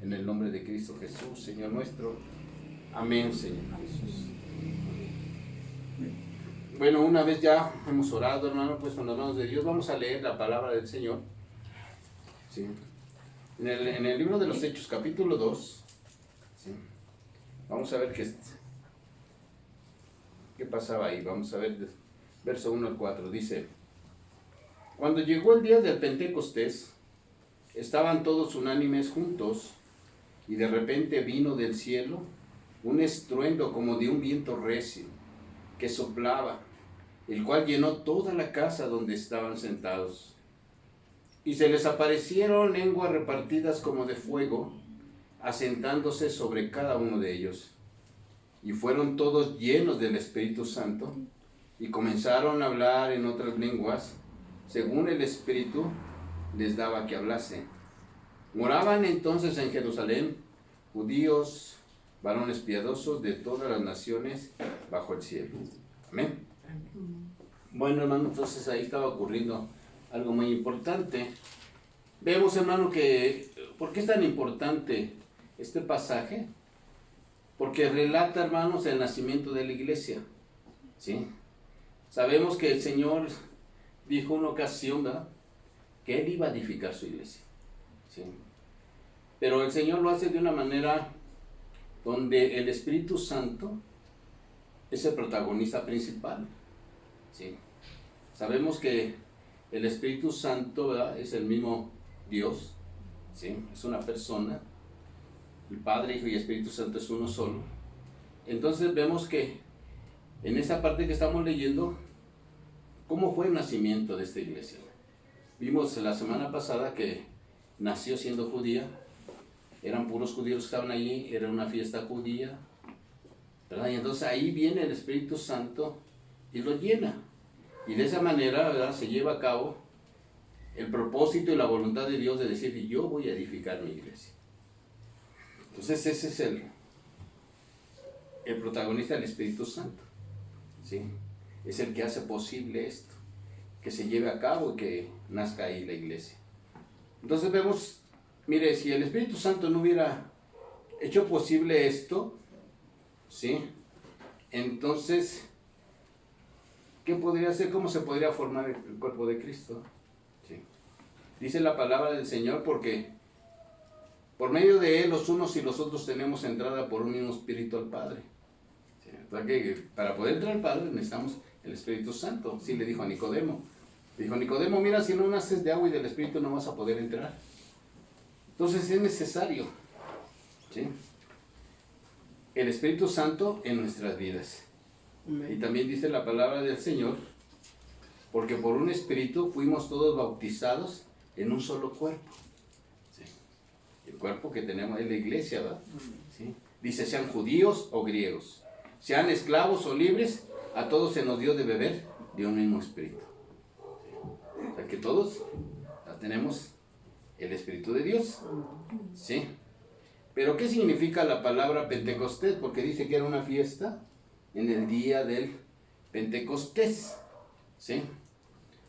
en el nombre de Cristo Jesús, Señor nuestro. Amén, Señor Jesús. Bueno, una vez ya hemos orado, hermano, pues con las manos de Dios, vamos a leer la palabra del Señor. ¿Sí? En el libro de los Hechos, capítulo 2, ¿sí? Vamos a ver qué pasaba ahí. Vamos a ver verso 1 al 4. Dice: cuando llegó el día del Pentecostés, estaban todos unánimes juntos, y de repente vino del cielo un estruendo como de un viento recio, que soplaba, el cual llenó toda la casa donde estaban sentados. Y se les aparecieron lenguas repartidas como de fuego, asentándose sobre cada uno de ellos. Y fueron todos llenos del Espíritu Santo, y comenzaron a hablar en otras lenguas, según el Espíritu les daba que hablasen. Moraban entonces en Jerusalén judíos, varones piadosos de todas las naciones bajo el cielo. Amén. Bueno, hermano, entonces ahí estaba ocurriendo algo muy importante. Vemos, hermano, que ¿por qué es tan importante este pasaje? Porque relata, hermanos, el nacimiento de la iglesia. ¿Sí? Sabemos que el Señor dijo en una ocasión, ¿verdad?, que Él iba a edificar su iglesia. ¿Sí? Pero el Señor lo hace de una manera donde el Espíritu Santo es el protagonista principal. ¿Sí? Sabemos que el Espíritu Santo, ¿verdad?, es el mismo Dios. ¿Sí? Es una persona. El Padre, Hijo y Espíritu Santo es uno solo. Entonces vemos que en esa parte que estamos leyendo, ¿cómo fue el nacimiento de esta iglesia? Vimos la semana pasada que nació siendo judía, eran puros judíos que estaban allí, era una fiesta judía, ¿verdad? Y entonces ahí viene el Espíritu Santo y lo llena. Y de esa manera, ¿verdad?, se lleva a cabo el propósito y la voluntad de Dios de decir: yo voy a edificar mi iglesia. Entonces ese es el protagonista del Espíritu Santo. ¿Sí? Es el que hace posible esto, que se lleve a cabo y que nazca ahí la iglesia. Entonces vemos, mire, si el Espíritu Santo no hubiera hecho posible esto, ¿sí?, entonces, ¿qué podría hacer? ¿Cómo se podría formar el cuerpo de Cristo? ¿Sí? Dice la palabra del Señor: porque por medio de Él los unos y los otros tenemos entrada por un mismo Espíritu al Padre. ¿Sí? O sea que para poder entrar al Padre necesitamos el Espíritu Santo. Sí, le dijo a Nicodemo. Dijo: Nicodemo, mira, si no naces de agua y del Espíritu no vas a poder entrar. Entonces es necesario, ¿sí?, el Espíritu Santo en nuestras vidas. Y también dice la palabra del Señor: porque por un Espíritu fuimos todos bautizados en un solo cuerpo. ¿Sí? El cuerpo que tenemos es la iglesia, ¿verdad? ¿Sí? Dice: sean judíos o griegos, sean esclavos o libres, a todos se nos dio de beber de un mismo Espíritu. O sea que todos tenemos el Espíritu de Dios. ¿Sí? Pero ¿qué significa la palabra Pentecostés? Porque dice que era una fiesta en el día del Pentecostés. ¿Sí?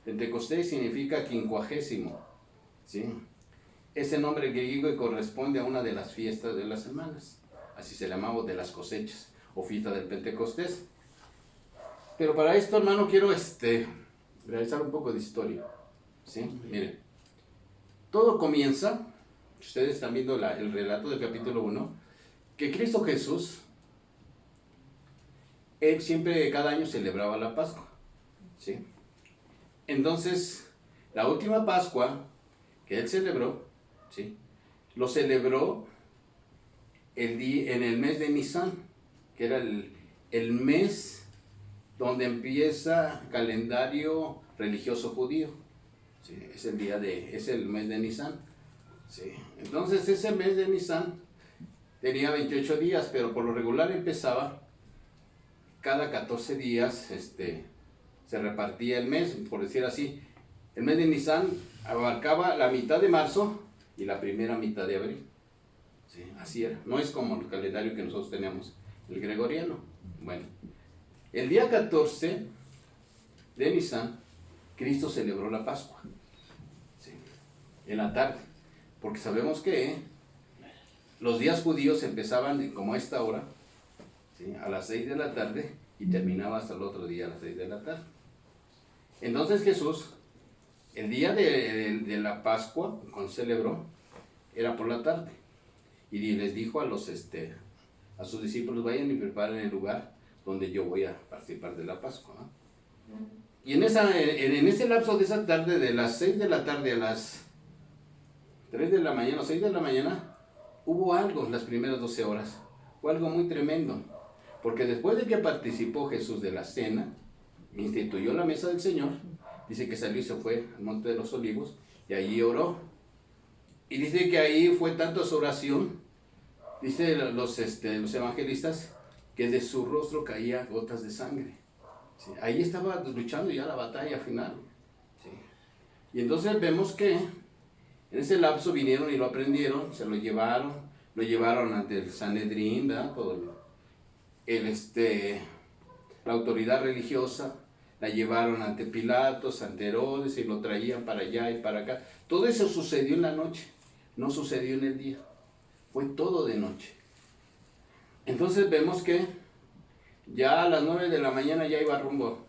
Pentecostés significa 50. ¿Sí? Ese nombre griego corresponde a una de las fiestas de las semanas. Así se llamaba, de las cosechas, o fiesta del Pentecostés. Pero para esto, hermano, quiero realizar un poco de historia. ¿Sí? Miren, todo comienza, ustedes están viendo el relato del capítulo 1, que Cristo Jesús, Él siempre, cada año celebraba la Pascua. ¿Sí? Entonces, la última Pascua que Él celebró, ¿sí?, lo celebró en el mes de Nisan, que era el mes donde empieza el calendario religioso judío. ¿Sí? Es el mes de Nisan. ¿Sí? Entonces ese mes de Nisan tenía 28 días, pero por lo regular empezaba cada 14 días, se repartía el mes, por decir así. El mes de Nisan abarcaba la mitad de marzo y la primera mitad de abril. ¿Sí? Así era. No es como el calendario que nosotros tenemos, el gregoriano. Bueno, el día 14 de Nisan, Cristo celebró la Pascua. ¿Sí? En la tarde. Porque sabemos que los días judíos empezaban como a esta hora, ¿sí? A las 6 de la tarde y terminaba hasta el otro día a las 6 de la tarde. Entonces Jesús, el día de la Pascua, cuando celebró, era por la tarde. Y les dijo a sus discípulos, vayan y preparen el lugar donde yo voy a participar de la Pascua, ¿no? Y en ese lapso de esa tarde, de las 6 de la tarde a las 3 de la mañana o 6 de la mañana, hubo algo las primeras 12 horas. Fue algo muy tremendo. Porque después de que participó Jesús de la cena, instituyó la mesa del Señor, dice que salió y se fue al Monte de los Olivos y allí oró. Y dice que ahí fue tanto su oración, dice los evangelistas, que de su rostro caía gotas de sangre. ¿Sí? Ahí estaba luchando ya la batalla final. ¿Sí? Y entonces vemos que en ese lapso vinieron y lo aprendieron, se lo llevaron ante el Sanedrín, ¿verdad? Todo la autoridad religiosa, la llevaron ante Pilatos, ante Herodes, y lo traían para allá y para acá. Todo eso sucedió en la noche, no sucedió en el día, fue todo de noche. Entonces vemos que ya a las 9 de la mañana ya iba rumbo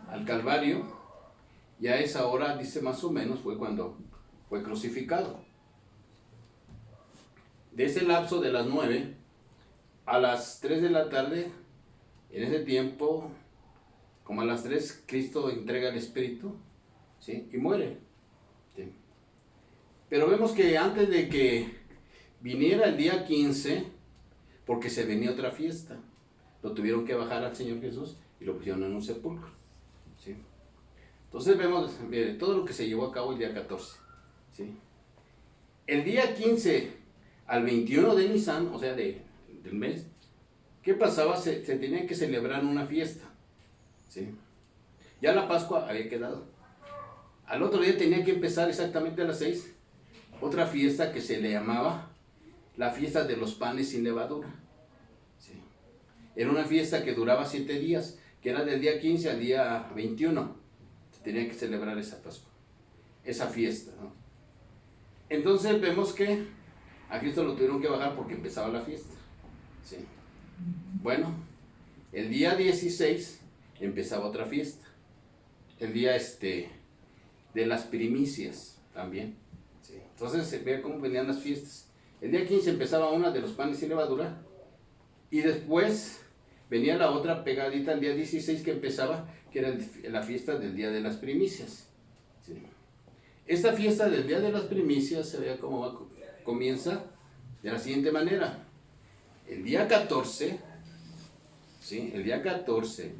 al Calvario, y a esa hora, dice más o menos, fue cuando fue crucificado. De ese lapso de las 9 a las 3 de la tarde, en ese tiempo, como a las 3, Cristo entrega el Espíritu, ¿sí? Y muere. ¿Sí? Pero vemos que antes de que viniera el día 15, porque se venía otra fiesta, lo tuvieron que bajar al Señor Jesús y lo pusieron en un sepulcro. ¿Sí? Entonces vemos todo lo que se llevó a cabo el día 14. ¿Sí? El día 15 al 21 de Nisan, o sea, del mes, ¿qué pasaba? Se tenía que celebrar una fiesta. ¿Sí? Ya la Pascua había quedado. Al otro día tenía que empezar exactamente a las 6 otra fiesta que se le llamaba la fiesta de los panes sin levadura. ¿Sí? Era una fiesta que duraba 7 días, que era del día 15 al día 21. Se tenía que celebrar esa Pascua, esa fiesta, ¿no? Entonces vemos que a Cristo lo tuvieron que bajar porque empezaba la fiesta. ¿Sí? Bueno, el día 16 empezaba otra fiesta. El día de las primicias también. ¿Sí? Entonces se ve cómo venían las fiestas. El día 15 empezaba una de los panes sin levadura. Y después venía la otra pegadita el día 16 que empezaba, que era la fiesta del día de las primicias. ¿Sí? Esta fiesta del día de las primicias se ve cómo comienza de la siguiente manera. El día 14, ¿sí? El día 14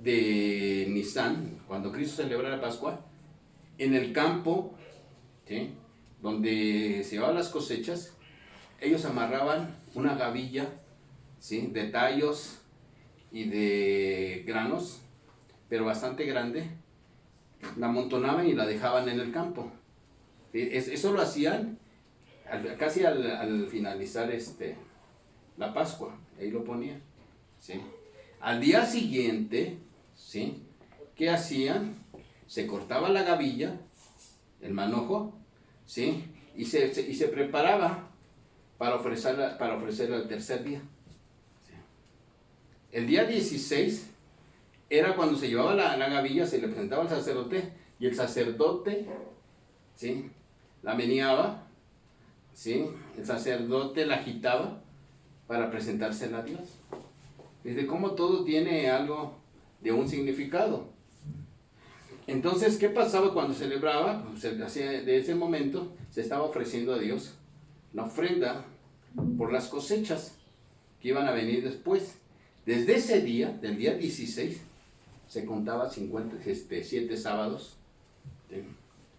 de Nisan, cuando Cristo celebra la Pascua, en el campo, ¿sí? Donde se llevaban las cosechas, ellos amarraban una gavilla, ¿sí? De tallos y de granos, pero bastante grande, la amontonaban y la dejaban en el campo. ¿Sí? Eso lo hacían casi al finalizar la Pascua, ahí lo ponían. ¿Sí? Al día siguiente, ¿sí? ¿Qué hacían? Se cortaba la gavilla, el manojo, ¿sí? Y se preparaba para ofrecerla al tercer día. ¿Sí? El día 16 era cuando se llevaba la gavilla, se le presentaba al sacerdote, y el sacerdote, ¿sí? La meneaba, ¿sí? El sacerdote la agitaba para presentársela a Dios. Desde cómo todo tiene algo de un significado. Entonces, ¿qué pasaba cuando celebraba? Pues de ese momento se estaba ofreciendo a Dios la ofrenda por las cosechas que iban a venir después. Desde ese día, del día 16, se contaba 7 sábados, ¿sí?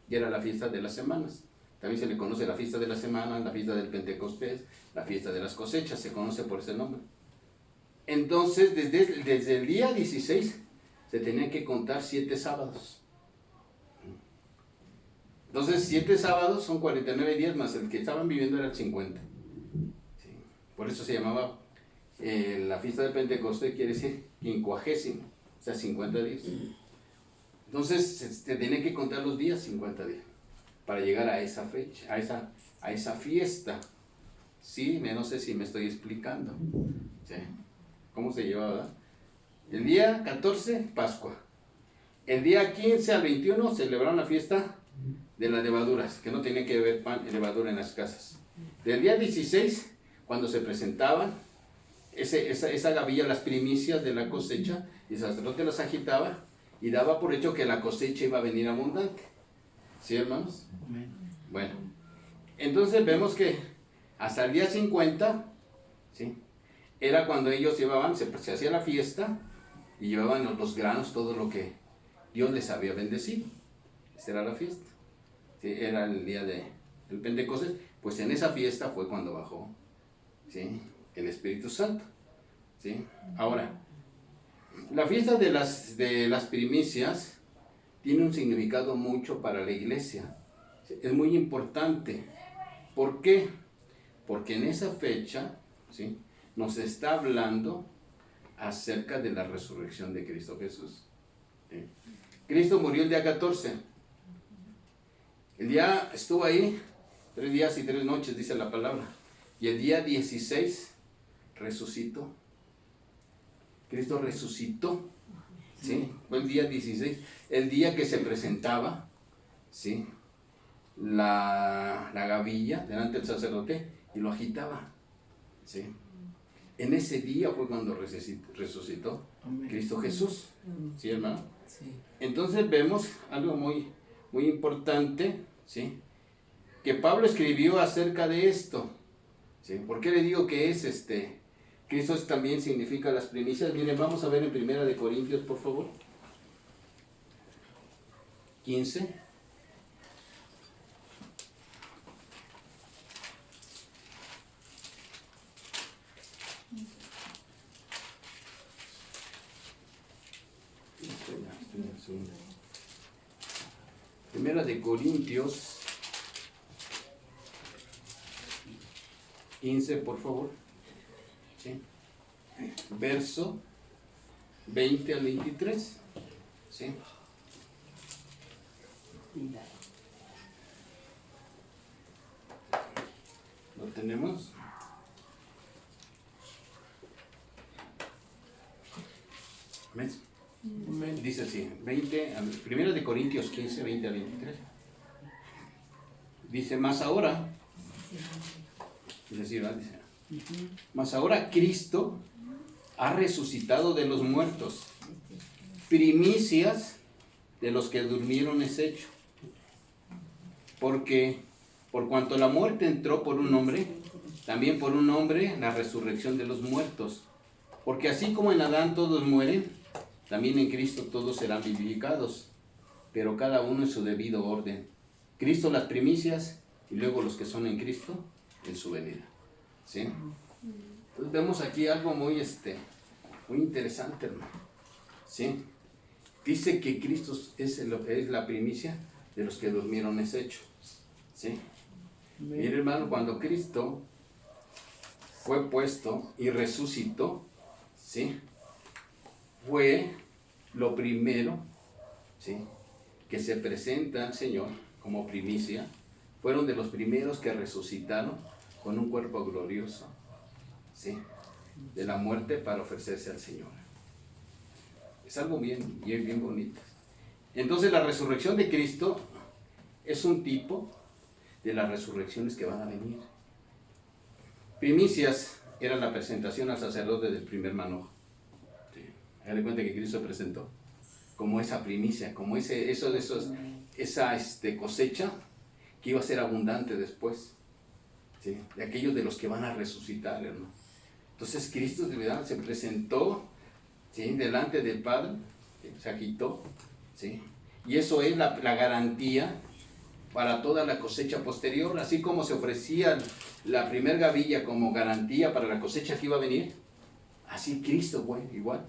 Y era la fiesta de las semanas. También se le conoce la fiesta de las semanas, la fiesta del Pentecostés, la fiesta de las cosechas, se conoce por ese nombre. Entonces, desde el día 16 se tenían que contar 7 sábados. Entonces, 7 sábados son 49 días, más el que estaban viviendo era el 50. ¿Sí? Por eso se llamaba la fiesta del Pentecostés, quiere decir 50, o sea, 50 días. Entonces, se tenían que contar los días, 50 días, para llegar a esa fecha, a esa fiesta. Sí, no sé si me estoy explicando. ¿Sí? ¿Cómo se llevaba? El día 14, Pascua. El día 15 al 21 celebraron la fiesta de las levaduras, que no tenía que haber pan y levadura en las casas. Del día 16, cuando se presentaban esa gavilla, las primicias de la cosecha, y el sacerdote las agitaba y daba por hecho que la cosecha iba a venir abundante. ¿Sí, hermanos? Bueno, entonces vemos que hasta el día 50, ¿sí?, era cuando ellos llevaban, se hacía la fiesta y llevaban los granos, todo lo que Dios les había bendecido. Esa era la fiesta. ¿Sí? Era el día del Pentecostés. Pues en esa fiesta fue cuando bajó, ¿sí?, el Espíritu Santo. ¿Sí? Ahora, la fiesta de las primicias tiene un significado mucho para la iglesia. ¿Sí? Es muy importante. ¿Por qué? Porque en esa fecha, ¿sí?, nos está hablando acerca de la resurrección de Cristo Jesús. ¿Sí? Cristo murió el día 14. El día estuvo ahí 3 días y 3 noches, dice la palabra. Y el día 16 resucitó. Cristo resucitó. ¿Sí? Fue el día 16, el día que se presentaba, ¿sí?, la gavilla delante del sacerdote y lo agitaba. ¿Sí? En ese día fue cuando resucitó Cristo Jesús. ¿Sí, hermano? Sí. Entonces vemos algo muy, muy importante, ¿sí?, que Pablo escribió acerca de esto. ¿Sí? ¿Por qué le digo que es Cristo también significa las primicias? Miren, vamos a ver en 1 Corintios, por favor. 15. Primera de Corintios 15, por favor. ¿Sí? Verso 20 al 23. ¿Sí? ¿Lo tenemos? ¿Ves? Dice así, 1 de Corintios 15, 20 a 23. Dice, más ahora, mas ahora Cristo ha resucitado de los muertos, primicias de los que durmieron es hecho. Porque por cuanto la muerte entró por un hombre, también por un hombre la resurrección de los muertos. Porque así como en Adán todos mueren, también en Cristo todos serán vivificados, pero cada uno en su debido orden. Cristo las primicias y luego los que son en Cristo en su venida. ¿Sí? Entonces vemos aquí algo muy, muy interesante, hermano. ¿Sí? Dice que Cristo es la primicia de los que durmieron es hecho. ¿Sí? Mire, hermano, cuando Cristo fue puesto y resucitó, ¿sí?, fue lo primero, ¿sí?, que se presenta al Señor como primicia. Fueron de los primeros que resucitaron con un cuerpo glorioso, ¿sí?, de la muerte para ofrecerse al Señor. Es algo bien bonito. Entonces la resurrección de Cristo es un tipo de las resurrecciones que van a venir. Primicias era la presentación al sacerdote del primer manojo. ¿Sí? Hagan de cuenta que Cristo se presentó como esa primicia, como esa cosecha que iba a ser abundante después, ¿sí?, de aquellos de los que van a resucitar, hermano. Entonces Cristo de verdad se presentó, ¿sí?, delante del Padre, ¿sí?, se agitó, ¿sí?, y eso es la garantía para toda la cosecha posterior. Así como se ofrecía la primer gavilla como garantía para la cosecha que iba a venir, así Cristo fue igual.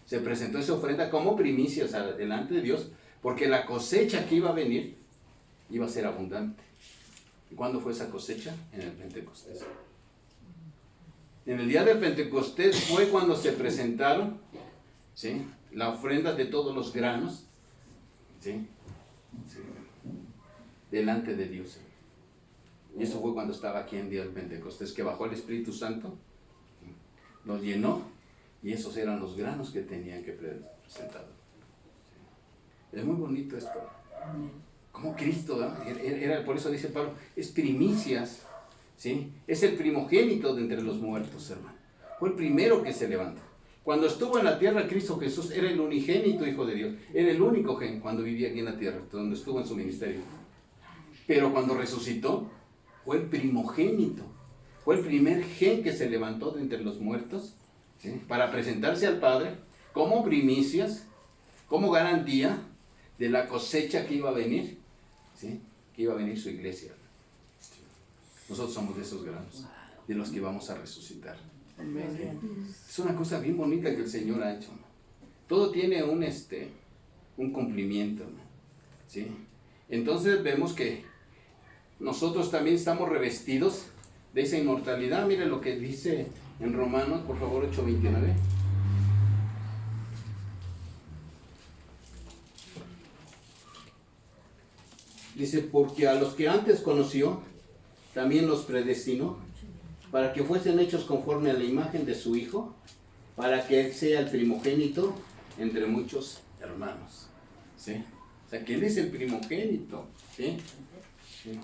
Se presentó esa ofrenda como primicias delante de Dios, porque la cosecha que iba a venir iba a ser abundante. ¿Y cuándo fue esa cosecha? En el Pentecostés. En el día del Pentecostés fue cuando se presentaron, ¿sí?, la ofrenda de todos los granos, ¿sí?, delante de Dios. Y eso fue cuando estaba aquí en día del Pentecostés, que bajó el Espíritu Santo, los llenó, y esos eran los granos que tenían que presentar. Es muy bonito esto. Como Cristo, ¿no? Era, por eso dice Pablo, es primicias, ¿sí? Es el primogénito de entre los muertos, hermano. Fue el primero que se levantó. Cuando estuvo en la tierra, Cristo Jesús era el unigénito Hijo de Dios. Era el único gen cuando vivía aquí en la tierra, donde estuvo en su ministerio. Pero cuando resucitó, fue el primogénito. Fue el primer gen que se levantó de entre los muertos, ¿sí? Para presentarse al Padre como primicias, como garantía de la cosecha que iba a venir, ¿sí? Que iba a venir su iglesia. Nosotros somos de esos granos, de los que vamos a resucitar. Es una cosa bien bonita que el Señor ha hecho, ¿no? Todo tiene un cumplimiento, ¿no? ¿Sí? Entonces vemos que nosotros también estamos revestidos de esa inmortalidad. Miren lo que dice en Romanos, por favor, 8:29. Dice, porque a los que antes conoció, también los predestinó, para que fuesen hechos conforme a la imagen de su Hijo, para que Él sea el primogénito entre muchos hermanos. ¿Sí? O sea, que Él es el primogénito. ¿Sí? ¿Sí?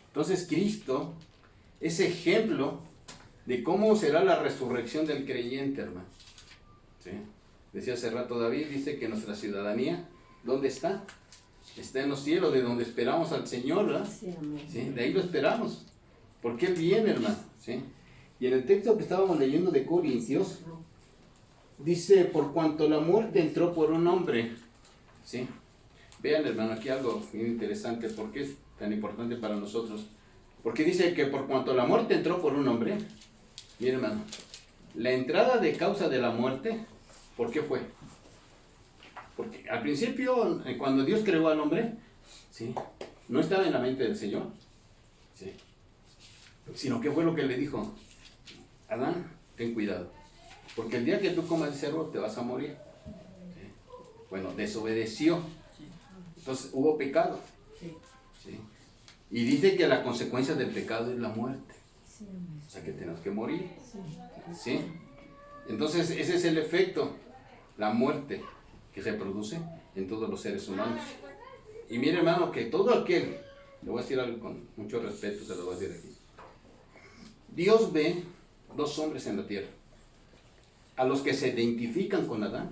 Entonces Cristo es ejemplo de cómo será la resurrección del creyente, hermano. ¿Sí? Decía hace rato David, dice que nuestra ciudadanía, ¿dónde está? Está en los cielos, de donde esperamos al Señor, ¿verdad? ¿Sí? De ahí lo esperamos, porque Él viene, hermano. ¿Sí? Y en el texto que estábamos leyendo de Corintios, dice, por cuanto la muerte entró por un hombre. ¿Sí? Vean, hermano, aquí algo muy interesante, ¿por qué es tan importante para nosotros? Porque dice que por cuanto la muerte entró por un hombre, miren, hermano, la entrada de causa de la muerte, ¿por qué fue? Porque al principio, cuando Dios creó al hombre, ¿sí? No estaba en la mente del Señor, ¿sí? Sino que fue lo que le dijo: Adán, ten cuidado, porque el día que tú comas ese árbol te vas a morir. ¿Sí? Bueno, desobedeció, entonces hubo pecado, ¿sí? Y dice que la consecuencia del pecado es la muerte, o sea que tenemos que morir, ¿sí? Entonces ese es el efecto, la muerte que se produce en todos los seres humanos. Y mire, hermano, que todo aquel, le voy a decir algo con mucho respeto, se lo voy a decir aquí. Dios ve dos hombres en la tierra, a los que se identifican con Adán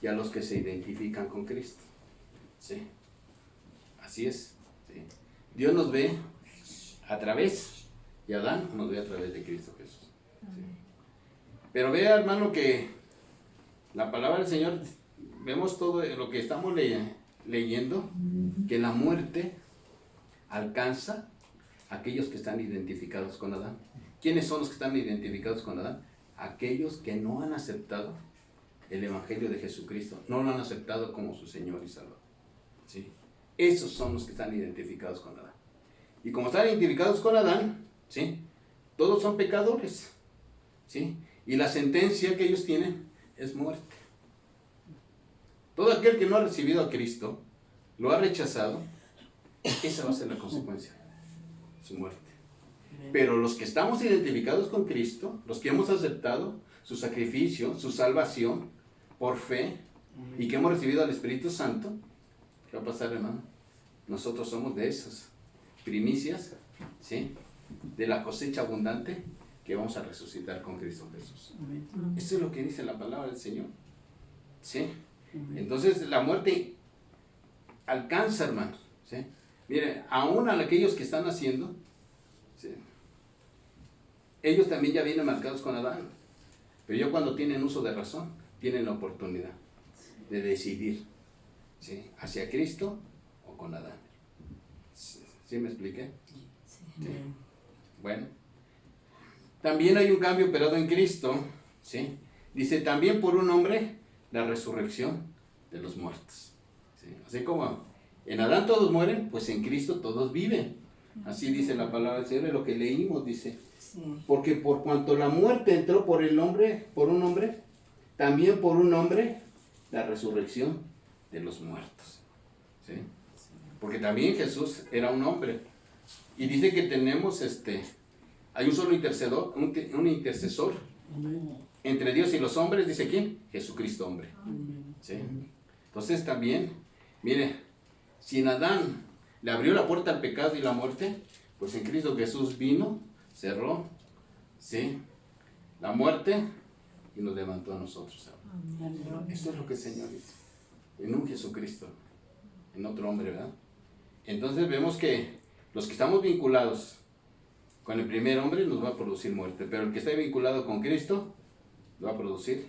y a los que se identifican con Cristo. ¿Sí? Así es. ¿Sí? Dios nos ve a través, y Adán nos ve a través de Cristo Jesús. ¿Sí? Pero vea, hermano, que la palabra del Señor, vemos todo lo que estamos leyendo, que la muerte alcanza a aquellos que están identificados con Adán. ¿Quiénes son los que están identificados con Adán? Aquellos que no han aceptado el Evangelio de Jesucristo, no lo han aceptado como su Señor y Salvador. ¿Sí? Esos son los que están identificados con Adán. Y como están identificados con Adán, ¿sí? Todos son pecadores, ¿sí? Y la sentencia que ellos tienen es muerte. Todo aquel que no ha recibido a Cristo, lo ha rechazado, esa va a ser la consecuencia, su muerte. Pero los que estamos identificados con Cristo, los que hemos aceptado su sacrificio, su salvación, por fe, y que hemos recibido al Espíritu Santo, ¿qué va a pasar, hermano? Nosotros somos de esas primicias, ¿sí? De la cosecha abundante que vamos a resucitar con Cristo Jesús. Eso es lo que dice la palabra del Señor, ¿sí? Entonces la muerte alcanza, hermanos, ¿sí? Mire, aún a aquellos que están haciendo, ¿sí? Ellos también ya vienen marcados con Adán, pero ya cuando tienen uso de razón, tienen la oportunidad de decidir, ¿sí? Hacia Cristo o con Adán. ¿Sí me expliqué? Sí. Bueno, también hay un cambio operado en Cristo, ¿sí? Dice, también por un hombre, la resurrección de los muertos, ¿sí? Así como en Adán todos mueren, pues en Cristo todos viven. Así dice la palabra del Señor, lo que leímos, dice, porque por cuanto la muerte entró por un hombre, también por un hombre, la resurrección de los muertos, ¿sí? Porque también Jesús era un hombre, Y dice que tenemos, hay un solo intercesor, un intercesor entre Dios y los hombres, dice ¿quién? Jesucristo hombre. ¿Sí? Entonces también, mire, si en Adán le abrió la puerta al pecado y la muerte, pues en Cristo Jesús vino, cerró, ¿sí?, la muerte y nos levantó a nosotros. Esto es lo que el Señor hizo, en un Jesucristo, en otro hombre, ¿verdad? Entonces vemos que los que estamos vinculados con el primer hombre nos va a producir muerte, pero el que está vinculado con Cristo va a producir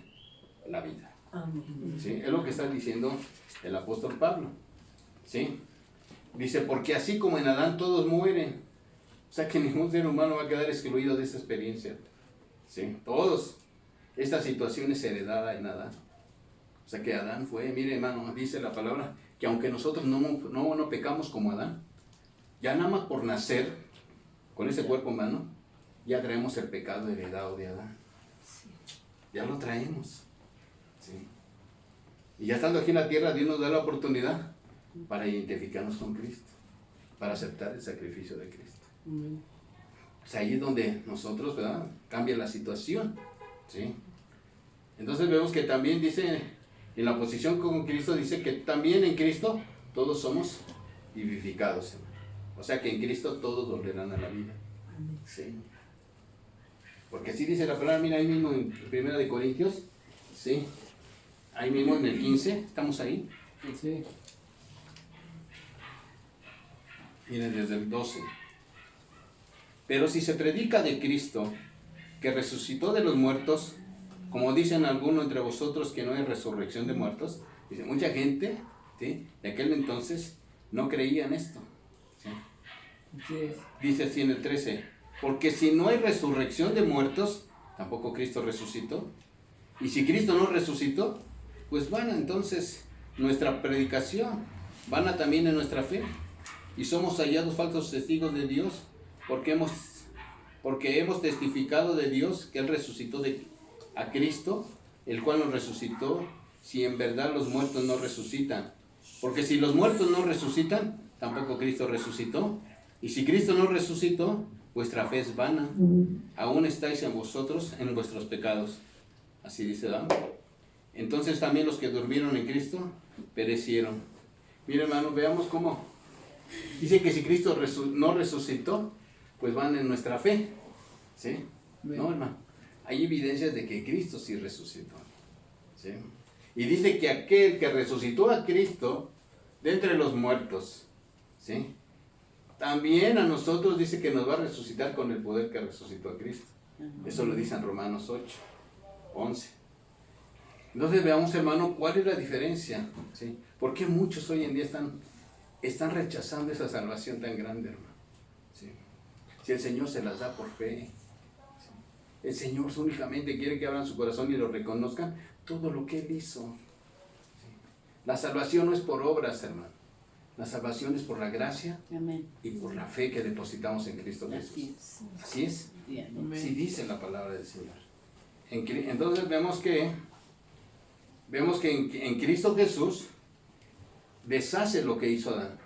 la vida. ¿Sí? Es lo que está diciendo el apóstol Pablo. ¿Sí? Dice, porque así como en Adán todos mueren, o sea que ningún ser humano va a quedar excluido de esa experiencia. ¿Sí? Todos. Esta situación es heredada en Adán. O sea que Adán fue, mire hermano, dice la palabra, que aunque nosotros no pecamos como Adán, ya nada más por nacer con ese cuerpo humano, ya traemos el pecado heredado de Adán. Ya lo traemos. ¿Sí? Y ya estando aquí en la tierra, Dios nos da la oportunidad para identificarnos con Cristo, para aceptar el sacrificio de Cristo. O sea, ahí es donde nosotros, ¿verdad?, cambia la situación. ¿Sí? Entonces vemos que también dice, en la posición con Cristo, dice que también en Cristo todos somos vivificados. O sea que en Cristo todos volverán a la vida. ¿Sí? Porque así dice la palabra, mira ahí mismo en 1 Corintios, ¿sí?, ahí mismo en el 15, ¿estamos ahí? Sí. Miren desde el 12. Pero si se predica de Cristo, que resucitó de los muertos, como dicen algunos entre vosotros que no hay resurrección de muertos, dice, mucha gente, ¿sí?, de aquel entonces no creía en esto. ¿Sí? Dice así en el 13, porque si no hay resurrección de muertos, tampoco Cristo resucitó. Y si Cristo no resucitó, pues vana entonces nuestra predicación, vana también en nuestra fe. Y somos hallados falsos testigos de Dios, porque hemos testificado de Dios que Él resucitó a Cristo, el cual nos resucitó, si en verdad los muertos no resucitan. Porque si los muertos no resucitan, tampoco Cristo resucitó. Y si Cristo no resucitó, vuestra fe es vana. Aún estáis en vosotros, en vuestros pecados. Así dice Adán. Entonces también los que durmieron en Cristo perecieron. Mira hermano, veamos cómo dice que si Cristo no resucitó, pues van en nuestra fe. ¿Sí? No, hermano. Hay evidencias de que Cristo sí resucitó. ¿Sí? Y dice que aquel que resucitó a Cristo de entre los muertos, ¿sí?, también a nosotros dice que nos va a resucitar con el poder que resucitó a Cristo. Eso lo dice en Romanos 8, 11. Entonces veamos, hermano, cuál es la diferencia. ¿Sí? ¿Por qué muchos hoy en día están rechazando esa salvación tan grande, hermano? ¿Sí? Si el Señor se las da por fe. ¿Sí? El Señor únicamente quiere que abran su corazón y lo reconozcan todo lo que Él hizo. ¿Sí? La salvación no es por obras, hermano. La salvación es por la gracia. Amén. Y por la fe que depositamos en Cristo Jesús. Así es. Así dice la palabra del Señor. Entonces vemos que en Cristo Jesús deshace lo que hizo Adán.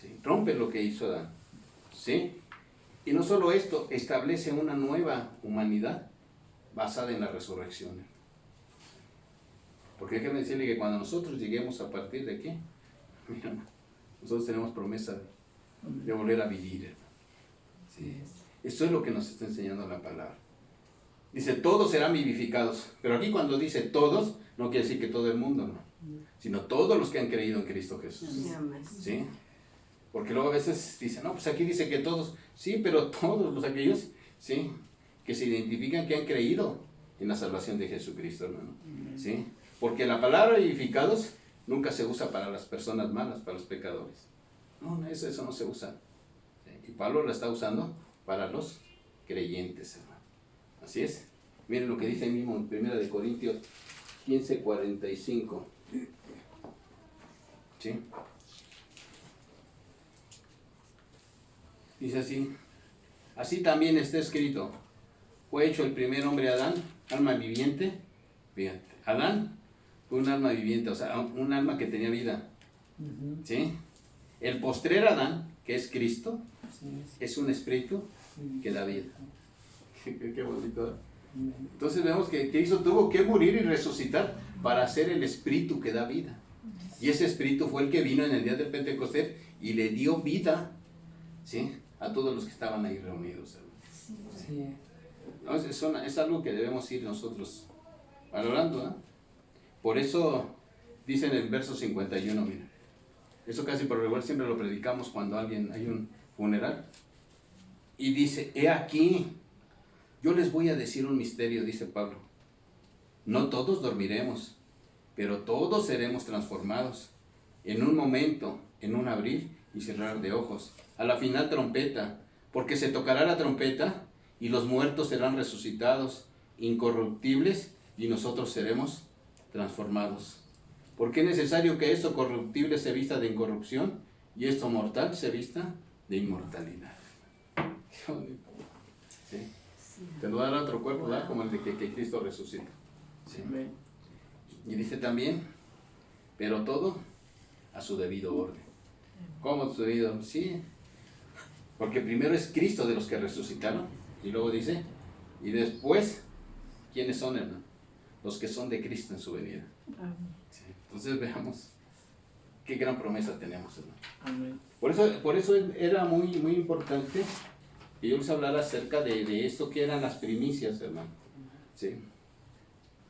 ¿Sí? Rompe lo que hizo Adán. ¿Sí? Y no solo esto, establece una nueva humanidad basada en la resurrección. Porque déjame decirle que cuando nosotros lleguemos a partir de aquí, mira, nosotros tenemos promesa de volver a vivir. ¿Sí? Esto es lo que nos está enseñando la palabra. Dice, todos serán vivificados. Pero aquí cuando dice todos, no quiere decir que todo el mundo, no. Sino todos los que han creído en Cristo Jesús. ¿Sí? Porque luego a veces dicen, no, pues aquí dice que todos. Sí, pero todos los aquellos, ¿sí?, que se identifican que han creído en la salvación de Jesucristo, hermano. ¿Sí? Porque la palabra vivificados nunca se usa para las personas malas, para los pecadores. No, eso no se usa. ¿Sí? Y Pablo la está usando para los creyentes, hermano. Así es. Miren lo que dice ahí mismo en 1 Corintios 15:45. ¿Sí? Dice así. Así también está escrito. Fue hecho el primer hombre Adán, alma viviente. Fíjate, Adán fue un alma viviente, o sea, un alma que tenía vida. ¿Sí? El postrer Adán, que es Cristo, es un espíritu que da vida. Qué bonito, ¿eh? Entonces vemos que Cristo tuvo que morir y resucitar para ser el espíritu que da vida. Y ese espíritu fue el que vino en el día del Pentecostés y le dio vida, ¿sí?, a todos los que estaban ahí reunidos. Sí. No, es algo que debemos ir nosotros valorando, ¿no? Por eso dice en el verso 51, mira, eso casi por regular siempre lo predicamos cuando hay un funeral, y dice: he aquí, yo les voy a decir un misterio, dice Pablo, no todos dormiremos, pero todos seremos transformados, en un momento, en un abrir y cerrar de ojos, a la final trompeta, porque se tocará la trompeta, y los muertos serán resucitados, incorruptibles, y nosotros seremos transformados. Porque es necesario que esto corruptible se vista de incorrupción, y esto mortal se vista de inmortalidad. ¿Sí? Te lo dará otro cuerpo, ¿verdad?, como el de que Cristo resucita. ¿Sí? Y dice también, pero todo a su debido orden. ¿Cómo su debido? Sí, porque primero es Cristo de los que resucitaron, y luego dice, y después, ¿quiénes son, hermano? Los que son de Cristo en su venida. Sí. Entonces veamos qué gran promesa tenemos, hermano. Amén. Por eso era muy, muy importante que yo les hablara acerca de esto que eran las primicias, hermano. ¿Sí?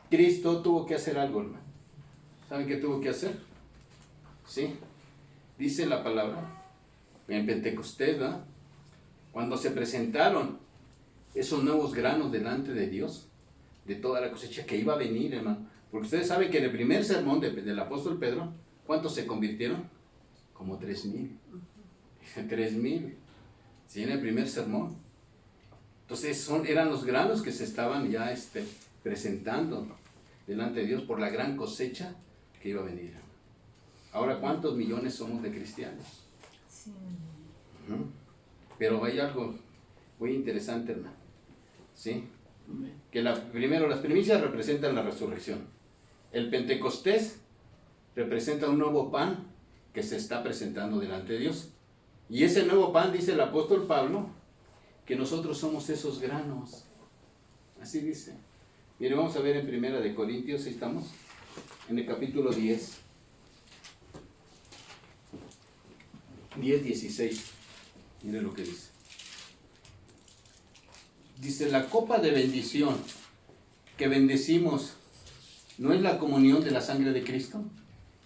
Cristo tuvo que hacer algo, hermano. ¿Saben qué tuvo que hacer? ¿Sí? Dice la palabra en Pentecostés, ¿verdad?, cuando se presentaron esos nuevos granos delante de Dios, de toda la cosecha que iba a venir, hermano. Porque ustedes saben que en el primer sermón del apóstol Pedro, ¿cuántos se convirtieron? Como 3,000. 3,000. ¿Sí? En el primer sermón. Entonces eran los granos que se estaban ya presentando delante de Dios por la gran cosecha que iba a venir. Ahora, ¿cuántos millones somos de cristianos? Sí. Pero hay algo muy interesante, hermano. ¿Sí? Amén. Que primero las primicias representan la resurrección. El Pentecostés representa un nuevo pan que se está presentando delante de Dios. Y ese nuevo pan, dice el apóstol Pablo, que nosotros somos esos granos. Así dice. Mire, vamos a ver en Primera de Corintios, ahí estamos, en el capítulo 10. 10:16. Mire lo que dice. Dice, la copa de bendición que bendecimos, ¿no es la comunión de la sangre de Cristo?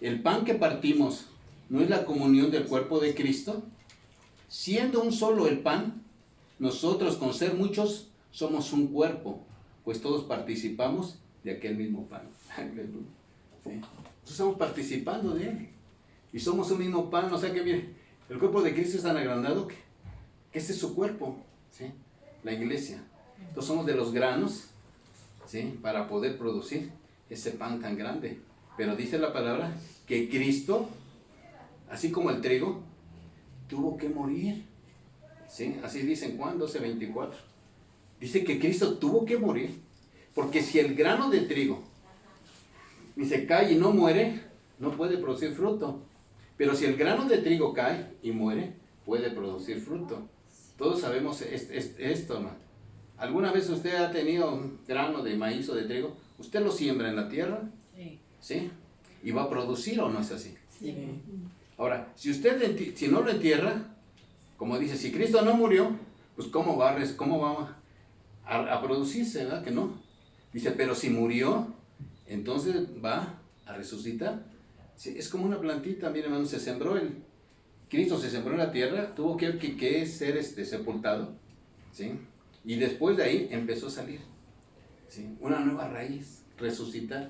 El pan que partimos, ¿no es la comunión del cuerpo de Cristo? Siendo un solo el pan, nosotros con ser muchos somos un cuerpo, pues todos participamos de aquel mismo pan. ¿Sí? Entonces estamos participando de él. Y somos un mismo pan, o sea que mire, el cuerpo de Cristo es tan agrandado que este es su cuerpo, ¿sí?, la iglesia. Entonces somos de los granos, ¿sí?, para poder producir ese pan tan grande. Pero dice la palabra que Cristo, así como el trigo, tuvo que morir. ¿Sí? Así dice en Juan 12:24. Dice que Cristo tuvo que morir, porque si el grano de trigo ni se cae y no muere, no puede producir fruto. Pero si el grano de trigo cae y muere, puede producir fruto. Todos sabemos esto, ¿no? ¿Alguna vez usted ha tenido un grano de maíz o de trigo? ¿Usted lo siembra en la tierra? Sí. ¿Sí? ¿Y va a producir o no es así? Sí. Ahora, si no lo entierra, como dice, si Cristo no murió, pues ¿cómo va a producirse, verdad? Que no. Dice, pero si murió, entonces va a resucitar. Sí, es como una plantita, miren, hermano, Cristo se sembró en la tierra, tuvo que ser sepultado, ¿sí? Y después de ahí empezó a salir, ¿sí?, una nueva raíz, resucitar.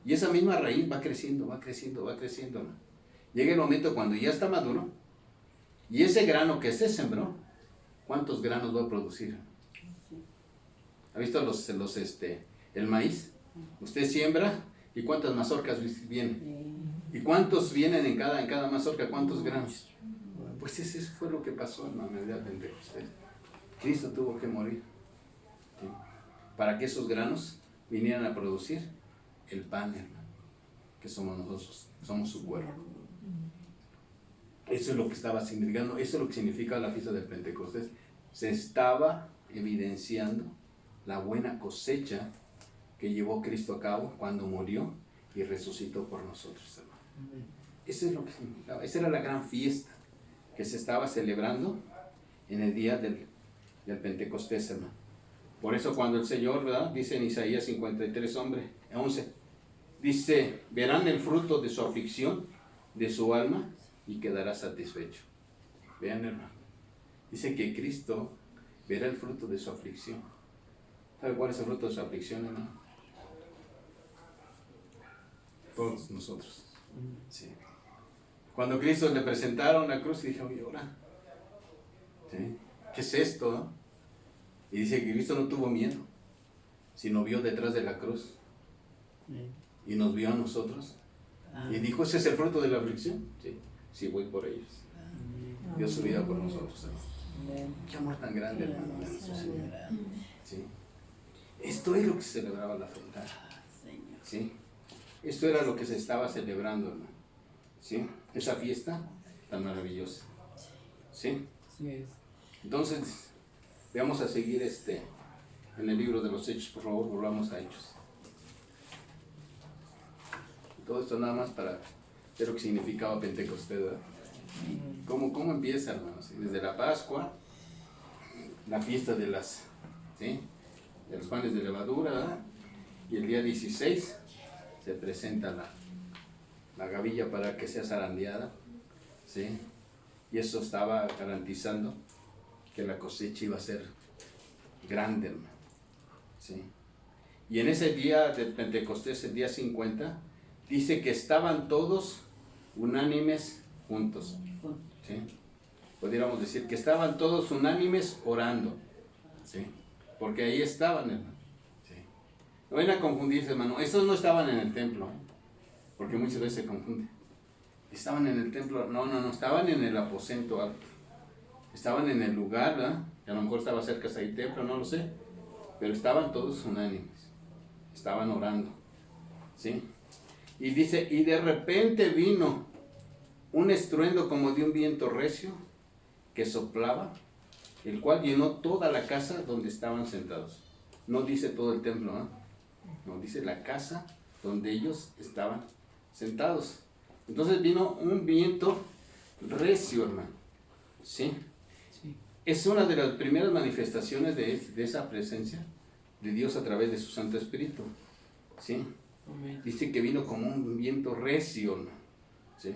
Y esa misma raíz va creciendo, va creciendo, va creciendo, ¿no? Llega el momento cuando ya está maduro, y ese grano que se sembró, ¿cuántos granos va a producir? ¿Ha visto el maíz? Usted siembra, ¿y cuántas mazorcas vienen? ¿Y cuántos vienen en cada mazorca? ¿Cuántos granos? Pues eso fue lo que pasó en la medida de Pentecostés. Cristo tuvo que morir, ¿sí?, para que esos granos vinieran a producir el pan, hermano, que somos nosotros, somos su cuerpo. Eso es lo que estaba significando, eso es lo que significa la fiesta del Pentecostés. Se estaba evidenciando la buena cosecha que llevó Cristo a cabo cuando murió y resucitó por nosotros, hermano. Eso es lo que significaba. Esa era la gran fiesta que se estaba celebrando en el día del Pentecostés, hermano. Por eso cuando el Señor, ¿verdad?, dice en Isaías 53, 11, dice, verán el fruto de su aflicción, de su alma, y quedará satisfecho. Vean, hermano. Dice que Cristo verá el fruto de su aflicción. ¿Sabe cuál es el fruto de su aflicción, hermano? Todos nosotros. Sí. Cuando Cristo le presentaron la cruz, dije, oye, ahora, ¿sí?, ¿qué es esto, no? Y dice que Cristo no tuvo miedo, sino vio detrás de la cruz y nos vio a nosotros y dijo, ese es el fruto de la aflicción. Sí, sí, voy por ellos. Dio su vida por nosotros, hermano. Qué amor tan grande, hermano. Sí. Esto es lo que se celebraba la fiesta. Sí. Esto era lo que se estaba celebrando, hermano. Sí. Esa fiesta tan maravillosa. Sí. Entonces, vamos a seguir en el libro de los Hechos, por favor, volvamos a Hechos. Todo esto nada más para ver lo que significaba Pentecostés, ¿verdad? ¿Cómo empieza, hermanos? Desde la Pascua, la fiesta de los panes de levadura, ¿verdad? Y el día 16 se presenta la gavilla para que sea zarandeada, ¿sí? Y eso estaba garantizando que la cosecha iba a ser grande, hermano. ¿Sí? Y en ese día de Pentecostés, el día 50, dice que estaban todos unánimes juntos. ¿Sí? Pudiéramos decir que estaban todos unánimes orando. ¿Sí? Porque ahí estaban, hermano. ¿Sí? No vayan a confundirse, hermano. Estos no estaban en el templo, porque muchas veces se confunde. Estaban en el templo, no, estaban en el aposento alto. Estaban en el lugar, ¿verdad? Que a lo mejor estaba cerca de ahí templo, no lo sé. Pero estaban todos unánimes. Estaban orando. ¿Sí? Y dice, y de repente vino un estruendo como de un viento recio que soplaba, el cual llenó toda la casa donde estaban sentados. No dice todo el templo, ¿eh? No, dice la casa donde ellos estaban sentados. Entonces vino un viento recio, hermano. ¿Sí? Es una de las primeras manifestaciones de esa presencia de Dios a través de su Santo Espíritu. ¿Sí? Dice que vino como un viento recio, ¿no? ¿Sí?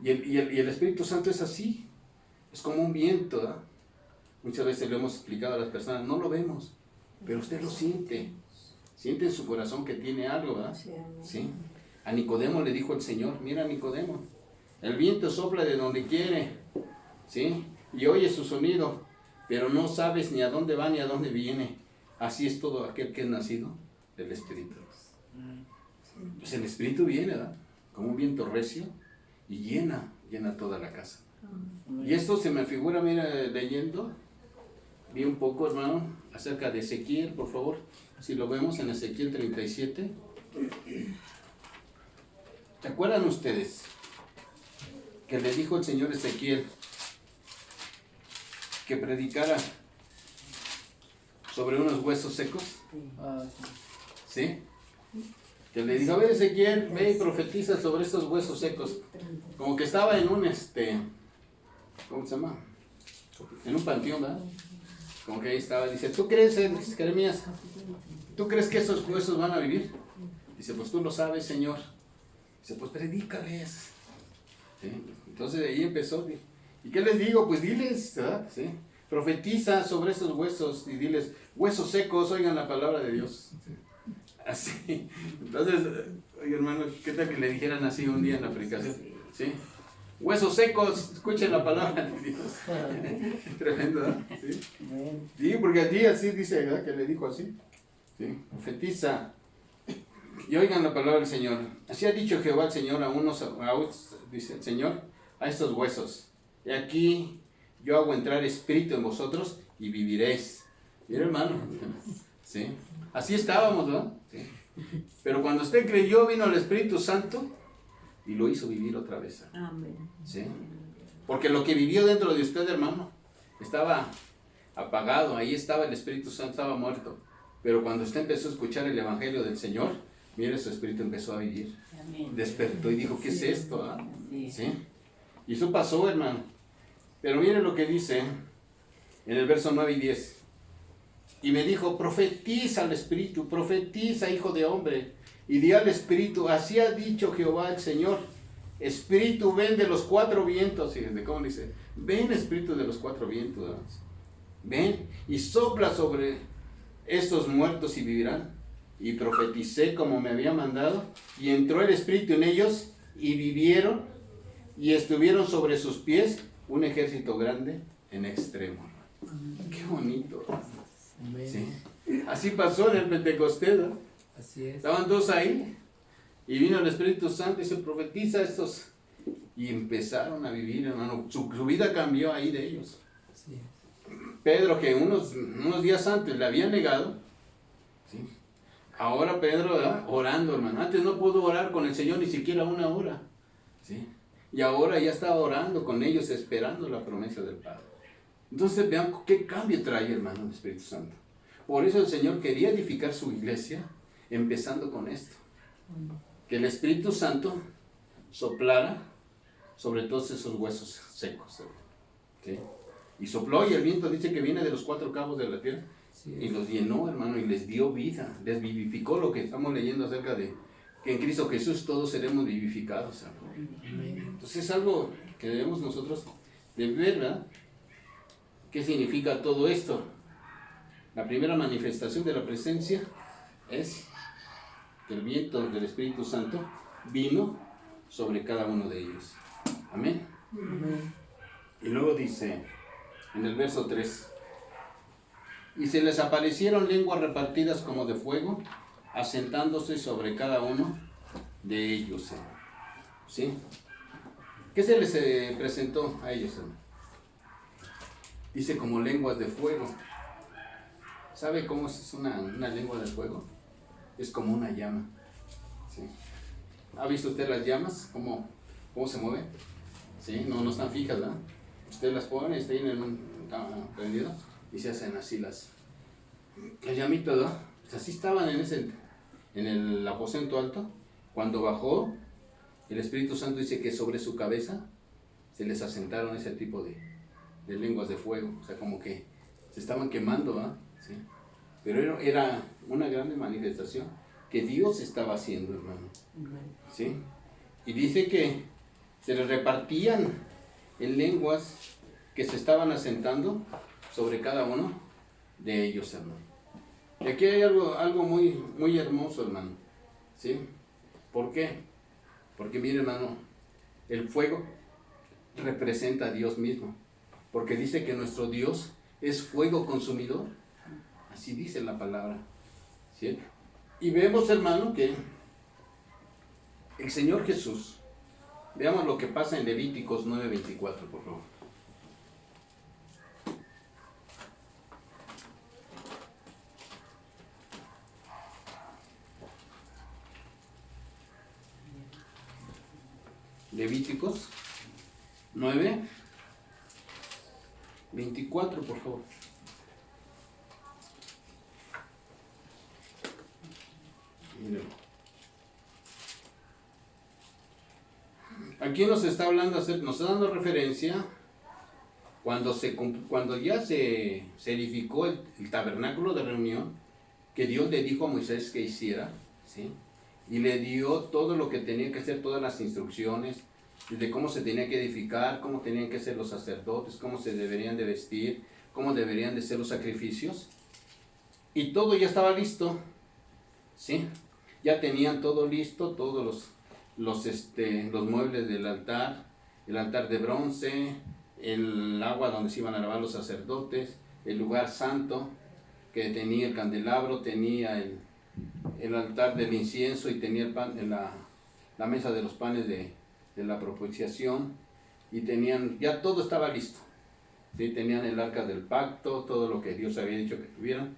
Y el Espíritu Santo es así, es como un viento, ¿verdad? Muchas veces lo hemos explicado a las personas, no lo vemos, pero usted lo siente en su corazón que tiene algo, ¿verdad? ¿Sí? A Nicodemo le dijo el Señor, mira Nicodemo, el viento sopla de donde quiere, ¿sí? Y oye su sonido, pero no sabes ni a dónde va ni a dónde viene. Así es todo aquel que es nacido del Espíritu. Pues el Espíritu viene, ¿verdad? Como un viento recio y llena toda la casa. Y esto se me figura, mira, leyendo, vi un poco, hermano, acerca de Ezequiel, por favor, si lo vemos en Ezequiel 37. ¿Se acuerdan ustedes que le dijo el Señor Ezequiel que predicara sobre unos huesos secos? ¿Sí? Que le dijo, a ver Ezequiel, ve y profetiza sobre estos huesos secos. Como que estaba en un, ¿cómo se llama? En un panteón, ¿verdad? Como que ahí estaba, dice, ¿tú crees, Jeremías? ¿Tú crees que estos huesos van a vivir? Dice, pues tú lo sabes, Señor. Dice, pues predícales. ¿Sí? Entonces de ahí empezó. ¿Y qué les digo? Pues diles, ¿verdad? ¿Sí? Profetiza sobre estos huesos y diles, huesos secos, oigan la palabra de Dios. ¿Sí? Así. Entonces, oye hermano, ¿qué tal que le dijeran así un día en la predicación? ¿Sí? Huesos secos, escuchen la palabra de Dios. Tremendo, ¿verdad? ¿Sí? Sí, porque allí así dice, ¿verdad? Que le dijo así. ¿Sí? Profetiza. Y oigan la palabra del Señor. Así ha dicho Jehová el Señor dice el Señor, a estos huesos. Y aquí yo hago entrar espíritu en vosotros y viviréis. Mira hermano. ¿Sí? Así estábamos, ¿no? ¿Sí? Pero cuando usted creyó, vino el Espíritu Santo y lo hizo vivir otra vez. Amén. ¿Sí? Porque lo que vivió dentro de usted, hermano, estaba apagado, ahí estaba el Espíritu Santo, estaba muerto. Pero cuando usted empezó a escuchar el Evangelio del Señor, mire, su espíritu empezó a vivir. Amén. Despertó y dijo, ¿qué es esto? ¿Ah? Sí. ¿Sí? Y eso pasó, hermano. Pero mire lo que dice en el verso 9 y 10. Y me dijo, profetiza al Espíritu, profetiza, hijo de hombre, y di al Espíritu, así ha dicho Jehová el Señor. Espíritu, ven de los cuatro vientos. Fíjense cómo dice, ven Espíritu de los cuatro vientos. ¿No? Ven y sopla sobre estos muertos y vivirán. Y profeticé como me había mandado, y entró el Espíritu en ellos, y vivieron, y estuvieron sobre sus pies un ejército grande en extremo. Qué bonito. ¿Sí? Así pasó en el Pentecostés, ¿no? Así es. Estaban todos ahí, y vino el Espíritu Santo y se profetiza a estos, y empezaron a vivir, hermano. Su vida cambió ahí de ellos. Así es. Pedro, que unos días antes le habían negado, ¿sí? Ahora Pedro, ¿verdad? Orando, hermano. Antes no pudo orar con el Señor ni siquiera una hora, ¿sí? Y ahora ya está orando con ellos, esperando la promesa del Padre. Entonces vean qué cambio trae, hermano, el Espíritu Santo. Por eso el Señor quería edificar su iglesia, empezando con esto. Que el Espíritu Santo soplara sobre todos esos huesos secos, ¿sí? Y sopló, y el viento dice que viene de los cuatro cabos de la tierra, Sí. y los llenó, hermano, y les dio vida, les vivificó, lo que estamos leyendo acerca de que en Cristo Jesús todos seremos vivificados, hermano. Amén. Entonces es algo que debemos nosotros de ver, ¿verdad? ¿Qué significa todo esto? La primera manifestación de la presencia es que el viento del Espíritu Santo vino sobre cada uno de ellos. Amén. Amén. Y luego dice en el verso 3, y se les aparecieron lenguas repartidas como de fuego, asentándose sobre cada uno de ellos. ¿Sí? ¿Qué se les presentó a ellos? Dice como lenguas de fuego. ¿Sabe cómo es una lengua de fuego? Es como una llama. ¿Sí? ¿Ha visto usted las llamas? ¿Cómo se mueven? ¿Sí? No están fijas, ¿verdad? Usted las pone, está en un prendido y se hacen así las llamitas, ¿verdad? Pues así estaban en el aposento alto. Cuando bajó, el Espíritu Santo dice que sobre su cabeza se les asentaron ese tipo de lenguas de fuego. O sea, como que se estaban quemando, ¿verdad? ¿Sí? Pero era una grande manifestación que Dios estaba haciendo, hermano. ¿Sí? Y dice que se les repartían en lenguas que se estaban asentando sobre cada uno de ellos, hermano. Y aquí hay algo muy, muy hermoso, hermano. ¿Sí? ¿Por qué? Porque mire, hermano, el fuego representa a Dios mismo. Porque dice que nuestro Dios es fuego consumidor. Así dice la palabra. ¿Sí? Y vemos, hermano, que el Señor Jesús, veamos lo que pasa en Levíticos 9:24, por favor. Levíticos 9:24, por favor. Miren. Aquí nos está hablando, nos está dando referencia cuando ya se edificó el tabernáculo de reunión, que Dios le dijo a Moisés que hiciera, ¿sí? Y le dio todo lo que tenía que hacer, todas las instrucciones, de cómo se tenía que edificar, cómo tenían que ser los sacerdotes, cómo se deberían de vestir, cómo deberían de ser los sacrificios. Y todo ya estaba listo, ¿sí? Ya tenían todo listo, todos los muebles del altar, el altar de bronce, el agua donde se iban a lavar los sacerdotes, el lugar santo, que tenía el candelabro, tenía el altar del incienso y tenía el pan, la mesa de los panes de la propiciación, y tenían, ya todo estaba listo, ¿sí? Tenían el arca del pacto, todo lo que Dios había dicho que tuvieran,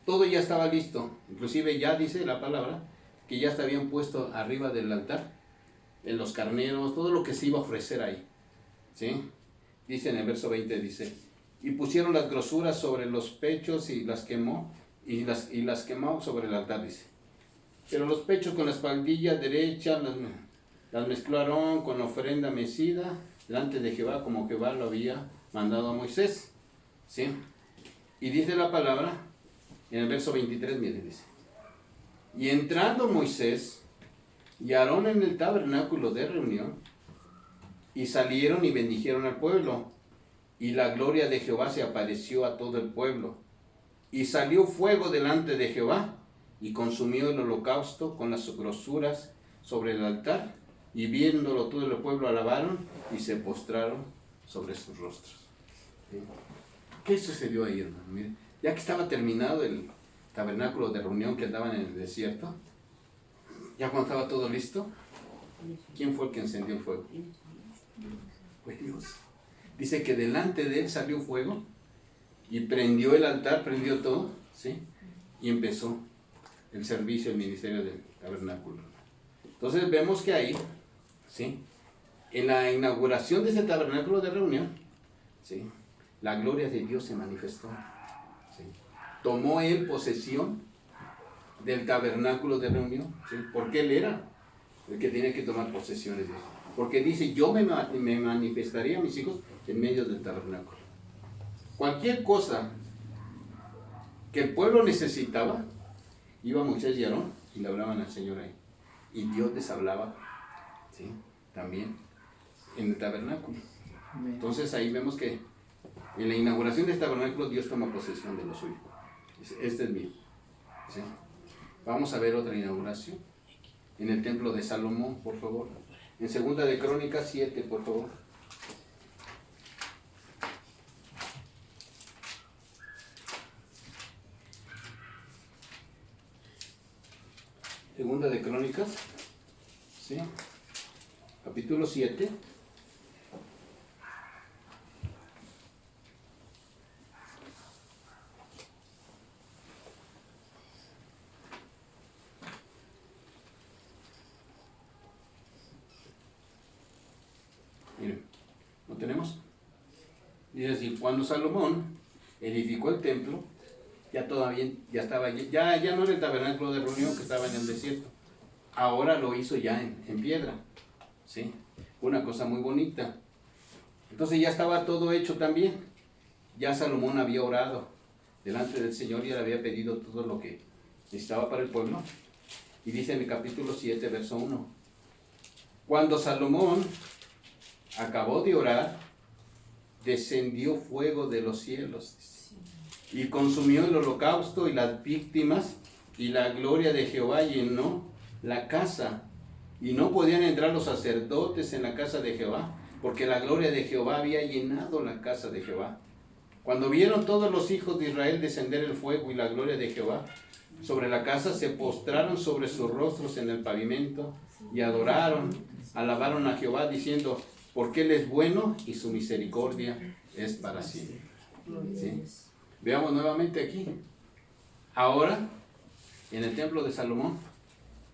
todo ya estaba listo. Inclusive ya dice la palabra que ya se habían puesto arriba del altar en los carneros, todo lo que se iba a ofrecer ahí. ¿Sí? Dice en el verso 20, dice, y pusieron las grosuras sobre los pechos y las quemó, y las quemó sobre el altar, dice. Pero los pechos con la espaldilla derecha las mezcló Aarón con la ofrenda mecida delante de Jehová, como Jehová lo había mandado a Moisés. ¿Sí? Y dice la palabra, en el verso 23, mire, dice, y entrando Moisés y Aarón en el tabernáculo de reunión, y salieron y bendijeron al pueblo, y la gloria de Jehová se apareció a todo el pueblo, y salió fuego delante de Jehová, y consumió el holocausto con las grosuras sobre el altar, y viéndolo todo el pueblo alabaron, y se postraron sobre sus rostros. ¿Sí? ¿Qué sucedió ahí, hermano? Mire, ya que estaba terminado el tabernáculo de reunión que andaban en el desierto, ya cuando estaba todo listo, ¿quién fue el que encendió el fuego? Fue Dios. Dice que delante de él salió fuego y prendió el altar, prendió todo, ¿sí? Y empezó el servicio, el ministerio del tabernáculo. Entonces vemos que ahí, ¿sí? En la inauguración de ese tabernáculo de reunión, ¿sí? La gloria de Dios se manifestó. ¿Sí? Tomó él posesión del tabernáculo de reunión, ¿sí? Porque él era el que tenía que tomar posesión de Dios. Porque dice, yo me manifestaría a mis hijos en medio del tabernáculo. Cualquier cosa que el pueblo necesitaba, iba Moisés y Aarón y le hablaban al Señor ahí. Y Dios les hablaba, ¿sí? También en el tabernáculo. Entonces ahí vemos que en la inauguración de este tabernáculo Dios toma posesión de lo suyo. Dice, este es mío. ¿Sí? Vamos a ver otra inauguración en el templo de Salomón, por favor. En 2 de Crónicas 7, por favor. Segunda de Crónicas, ¿sí? Capítulo 7. Miren, ¿lo tenemos? Dice así, cuando Salomón edificó el templo, ya estaba, ya no era el tabernáculo de reunión que estaba en el desierto. Ahora lo hizo ya en piedra. ¿Sí? Una cosa muy bonita. Entonces ya estaba todo hecho también. Ya Salomón había orado delante del Señor y le había pedido todo lo que necesitaba para el pueblo. Y dice en el capítulo 7, verso 1. Cuando Salomón acabó de orar, descendió fuego de los cielos y consumió el holocausto y las víctimas, y la gloria de Jehová llenó la casa, y no podían entrar los sacerdotes en la casa de Jehová, porque la gloria de Jehová había llenado la casa de Jehová. Cuando vieron todos los hijos de Israel descender el fuego y la gloria de Jehová sobre la casa, se postraron sobre sus rostros en el pavimento y adoraron, alabaron a Jehová diciendo, porque Él es bueno y su misericordia es para siempre. ¿Sí? Veamos nuevamente aquí. Ahora, en el templo de Salomón,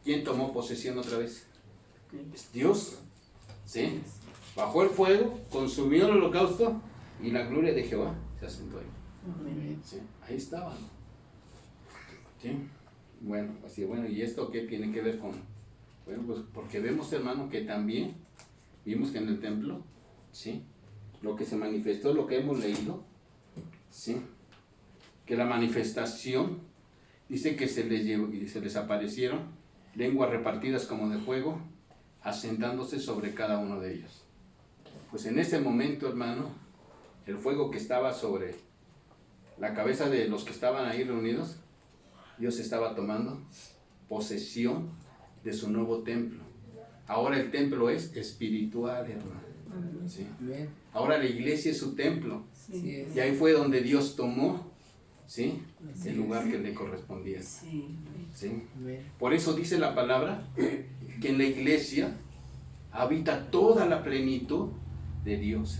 ¿quién tomó posesión otra vez? Es Dios. ¿Sí? Bajó el fuego, consumió el holocausto y la gloria de Jehová se asentó ahí. ¿Sí? Ahí estaba. ¿Sí? Bueno, así, bueno, ¿y esto qué tiene que ver con? Bueno, pues porque vemos, hermano, que también vimos que en el templo, ¿sí? Lo que se manifestó, lo que hemos leído, ¿sí? Que la manifestación dice que se les aparecieron lenguas repartidas como de fuego, asentándose sobre cada uno de ellos. Pues en ese momento, hermano, el fuego que estaba sobre la cabeza de los que estaban ahí reunidos, Dios estaba tomando posesión de su nuevo templo. Ahora el templo es espiritual, hermano. ¿Sí? Ahora la iglesia es su templo. Sí. Y ahí fue donde Dios tomó, ¿sí? El lugar que le correspondía. ¿Sí? Por eso dice la palabra que en la iglesia habita toda la plenitud de Dios.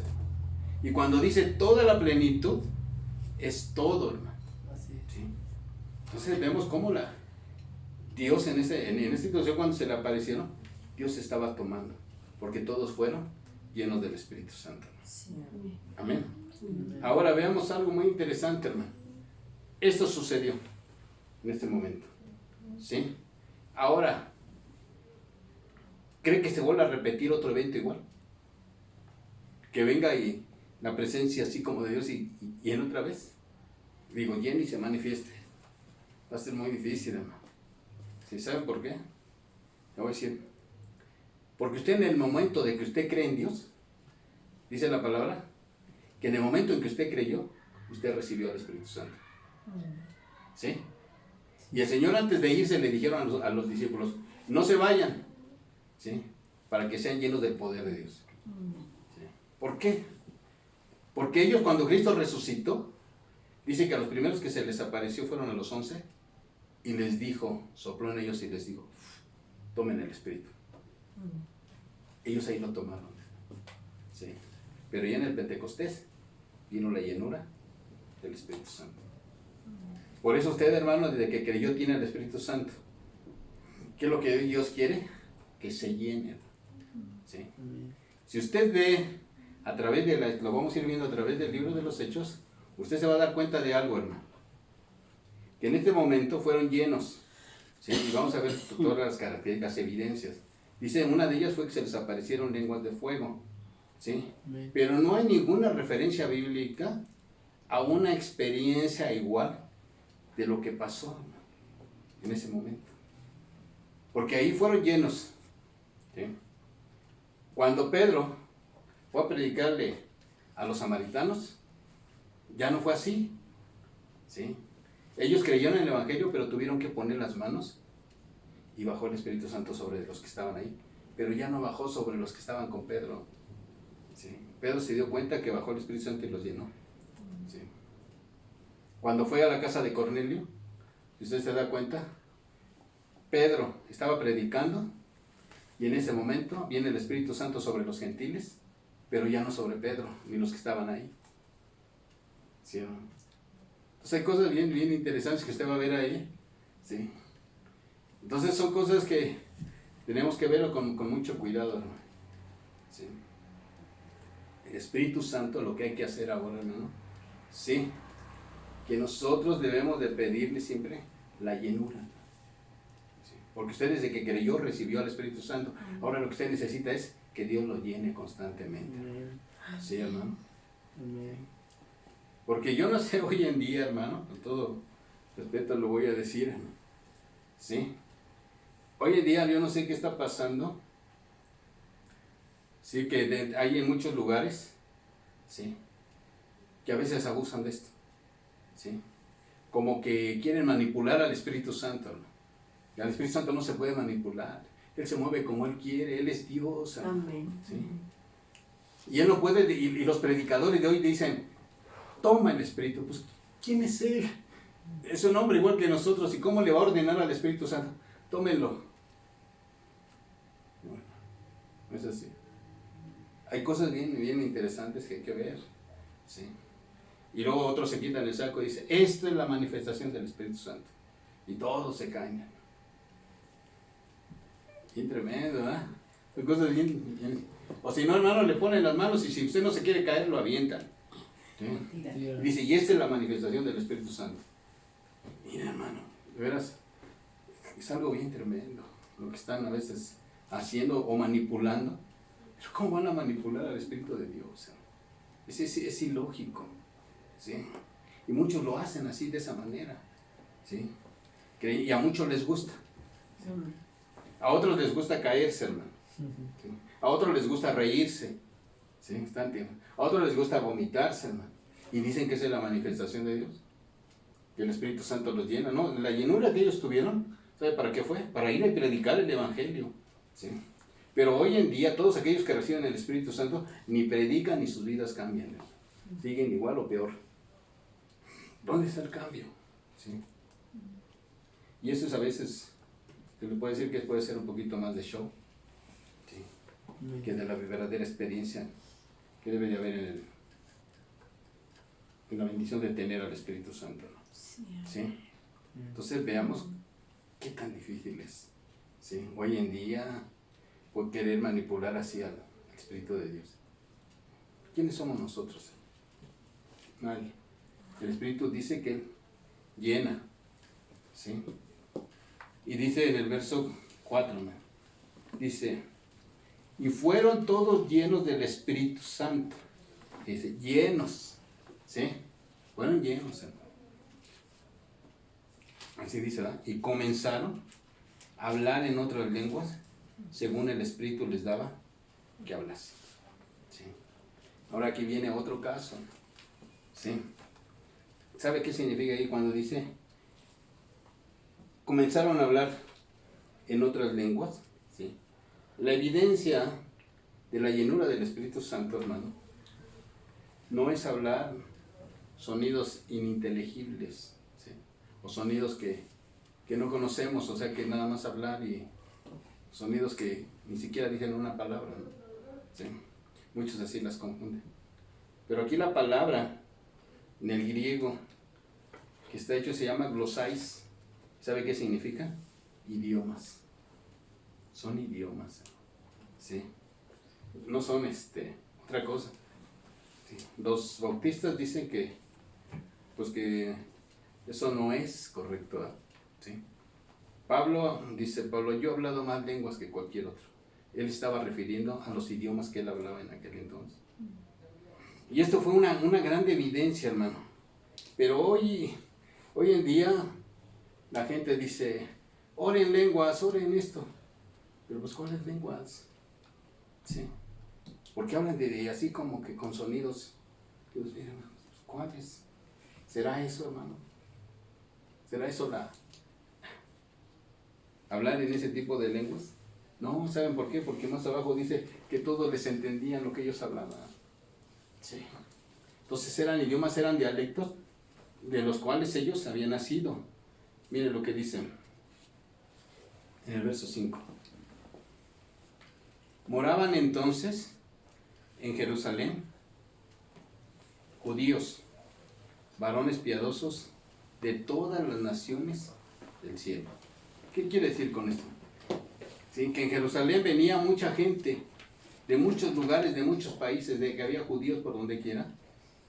Y cuando dice toda la plenitud, es todo, hermano. ¿Sí? Entonces vemos cómo Dios en esta situación, cuando se le aparecieron, Dios estaba tomando, porque todos fueron llenos del Espíritu Santo. Sí. Amén. Ahora veamos algo muy interesante, hermano. Esto sucedió en este momento. ¿Sí? Ahora, ¿cree que se vuelva a repetir otro evento igual? Que venga y la presencia así como de Dios y en otra vez. Digo, llene y se manifieste. Va a ser muy difícil, hermano. ¿Sí saben por qué? Le voy a decir. Porque usted en el momento de que usted cree en Dios, dice la palabra, que en el momento en que usted creyó, usted recibió al Espíritu Santo. ¿Sí? Y el Señor antes de irse le dijeron a los discípulos, no se vayan, ¿sí? Para que sean llenos del poder de Dios. ¿Sí? ¿Por qué? Porque ellos cuando Cristo resucitó, dice que a los primeros que se les apareció fueron a los 11 y les dijo, sopló en ellos y les dijo, tomen el Espíritu. Ellos ahí lo tomaron. ¿Sí? Pero ya en el Pentecostés vino la llenura del Espíritu Santo. Por eso usted, hermano, desde que creyó tiene el Espíritu Santo. ¿Qué es lo que Dios quiere? Que se llene. ¿Sí? Si usted ve a través de lo vamos a ir viendo a través del libro de los Hechos, usted se va a dar cuenta de algo, hermano. Que en este momento fueron llenos. ¿Sí? Y vamos a ver todas las características, evidencias. Dice, una de ellas fue que se les aparecieron lenguas de fuego. ¿Sí? Pero no hay ninguna referencia bíblica a una experiencia igual de lo que pasó en ese momento. Porque ahí fueron llenos. ¿Sí? Cuando Pedro fue a predicarle a los samaritanos, ya no fue así. ¿Sí? Ellos creyeron en el Evangelio, pero tuvieron que poner las manos y bajó el Espíritu Santo sobre los que estaban ahí. Pero ya no bajó sobre los que estaban con Pedro. ¿Sí? Pedro se dio cuenta que bajó el Espíritu Santo y los llenó. ¿Sí? Cuando fue a la casa de Cornelio, si usted se da cuenta, Pedro estaba predicando y en ese momento viene el Espíritu Santo sobre los gentiles, pero ya no sobre Pedro ni los que estaban ahí. ¿Sí? Entonces hay cosas bien, bien interesantes que usted va a ver ahí. ¿Sí? Entonces son cosas que tenemos que verlo con mucho cuidado, hermano. ¿Sí? El Espíritu Santo, lo que hay que hacer ahora, hermano, sí, que nosotros debemos de pedirle siempre la llenura. ¿Sí? Porque usted desde que creyó recibió al Espíritu Santo. Ahora lo que usted necesita es que Dios lo llene constantemente. ¿Sí, hermano? Porque yo no sé hoy en día, hermano, con todo respeto lo voy a decir, ¿sí? Hoy en día yo no sé qué está pasando. Sí, que hay en muchos lugares, sí, que a veces abusan de esto, sí, como que quieren manipular al Espíritu Santo, ¿no? Y al Espíritu Santo no se puede manipular, Él se mueve como Él quiere, Él es Dios, ¿no? Amén. ¿Sí? Y Él no puede, y los predicadores de hoy dicen, toma el Espíritu, pues ¿quién es Él? Es un hombre igual que nosotros, ¿y cómo le va a ordenar al Espíritu Santo? Tómenlo. Bueno, no es así. Hay cosas bien, bien interesantes que hay que ver. ¿Sí? Y luego otros se quitan el saco y dicen, esto es la manifestación del Espíritu Santo. Y todos se caen. Bien tremendo, ¿eh? Hay cosas bien, bien. O si no, hermano, le ponen las manos y si usted no se quiere caer, lo avientan. ¿Sí? Y dice, y esta es la manifestación del Espíritu Santo. Mira, hermano, de veras, es algo bien tremendo lo que están a veces haciendo o manipulando. Pero ¿cómo van a manipular al Espíritu de Dios? Es ilógico, ¿sí? Y muchos lo hacen así, de esa manera, ¿sí? Y a muchos les gusta. A otros les gusta caerse, hermano. ¿Sí? A otros les gusta reírse. ¿Sí? ¿Están entiendiendo? A otros les gusta vomitarse, hermano. Y dicen que esa es la manifestación de Dios. Que el Espíritu Santo los llena, ¿no? La llenura que ellos tuvieron, ¿sabe para qué fue? Para ir a predicar el Evangelio, ¿sí? Pero hoy en día todos aquellos que reciben el Espíritu Santo ni predican ni sus vidas cambian, ¿no? Siguen igual o peor. ¿Dónde está el cambio? ¿Sí? Y eso es a veces, se le puede decir que puede ser un poquito más de show, ¿sí? Que de la verdadera experiencia que debe de haber en la bendición de tener al Espíritu Santo, ¿no? ¿Sí? Entonces veamos qué tan difícil es, ¿sí? Hoy en día por querer manipular así al Espíritu de Dios. ¿Quiénes somos nosotros? Nadie. El Espíritu dice que Él llena, ¿sí? Y dice en el verso 4, dice, y fueron todos llenos del Espíritu Santo. Dice, llenos, ¿sí? Fueron llenos, hermano. Así dice, ¿verdad? Y comenzaron a hablar en otras lenguas, según el Espíritu les daba que hablase. ¿Sí? Ahora aquí viene otro caso, ¿sí? ¿Sabe qué significa ahí cuando dice, comenzaron a hablar en otras lenguas? ¿Sí? La evidencia de la llenura del Espíritu Santo, hermano, no es hablar sonidos ininteligibles, ¿sí? O sonidos que no conocemos, o sea que nada más hablar, y sonidos que ni siquiera dicen una palabra, ¿no? ¿Sí? Muchos así las confunden. Pero aquí la palabra en el griego que está hecho se llama glosais. ¿Sabe qué significa? Idiomas. Son idiomas, ¿sí? No son otra cosa. ¿Sí? Los bautistas dicen que pues que eso no es correcto, ¿sí? Pablo, dice Pablo, yo he hablado más lenguas que cualquier otro. Él estaba refiriendo a los idiomas que él hablaba en aquel entonces. Y esto fue una gran evidencia, hermano. Pero hoy en día la gente dice, oren lenguas, oren esto. Pero pues, ¿cuáles lenguas? ¿Sí? Porque hablan de así como que con sonidos. Dios, mira, hermano, ¿cuáles? ¿Será eso, hermano? ¿Será eso hablar en ese tipo de lenguas? No, ¿saben por qué? Porque más abajo dice que todos les entendían lo que ellos hablaban. Sí. Entonces eran dialectos de los cuales ellos habían nacido. Miren lo que dicen en el verso 5. Moraban entonces en Jerusalén judíos, varones piadosos de todas las naciones del cielo. ¿Qué quiere decir con esto? Sí, que en Jerusalén venía mucha gente de muchos lugares, de muchos países, de que había judíos por donde quiera,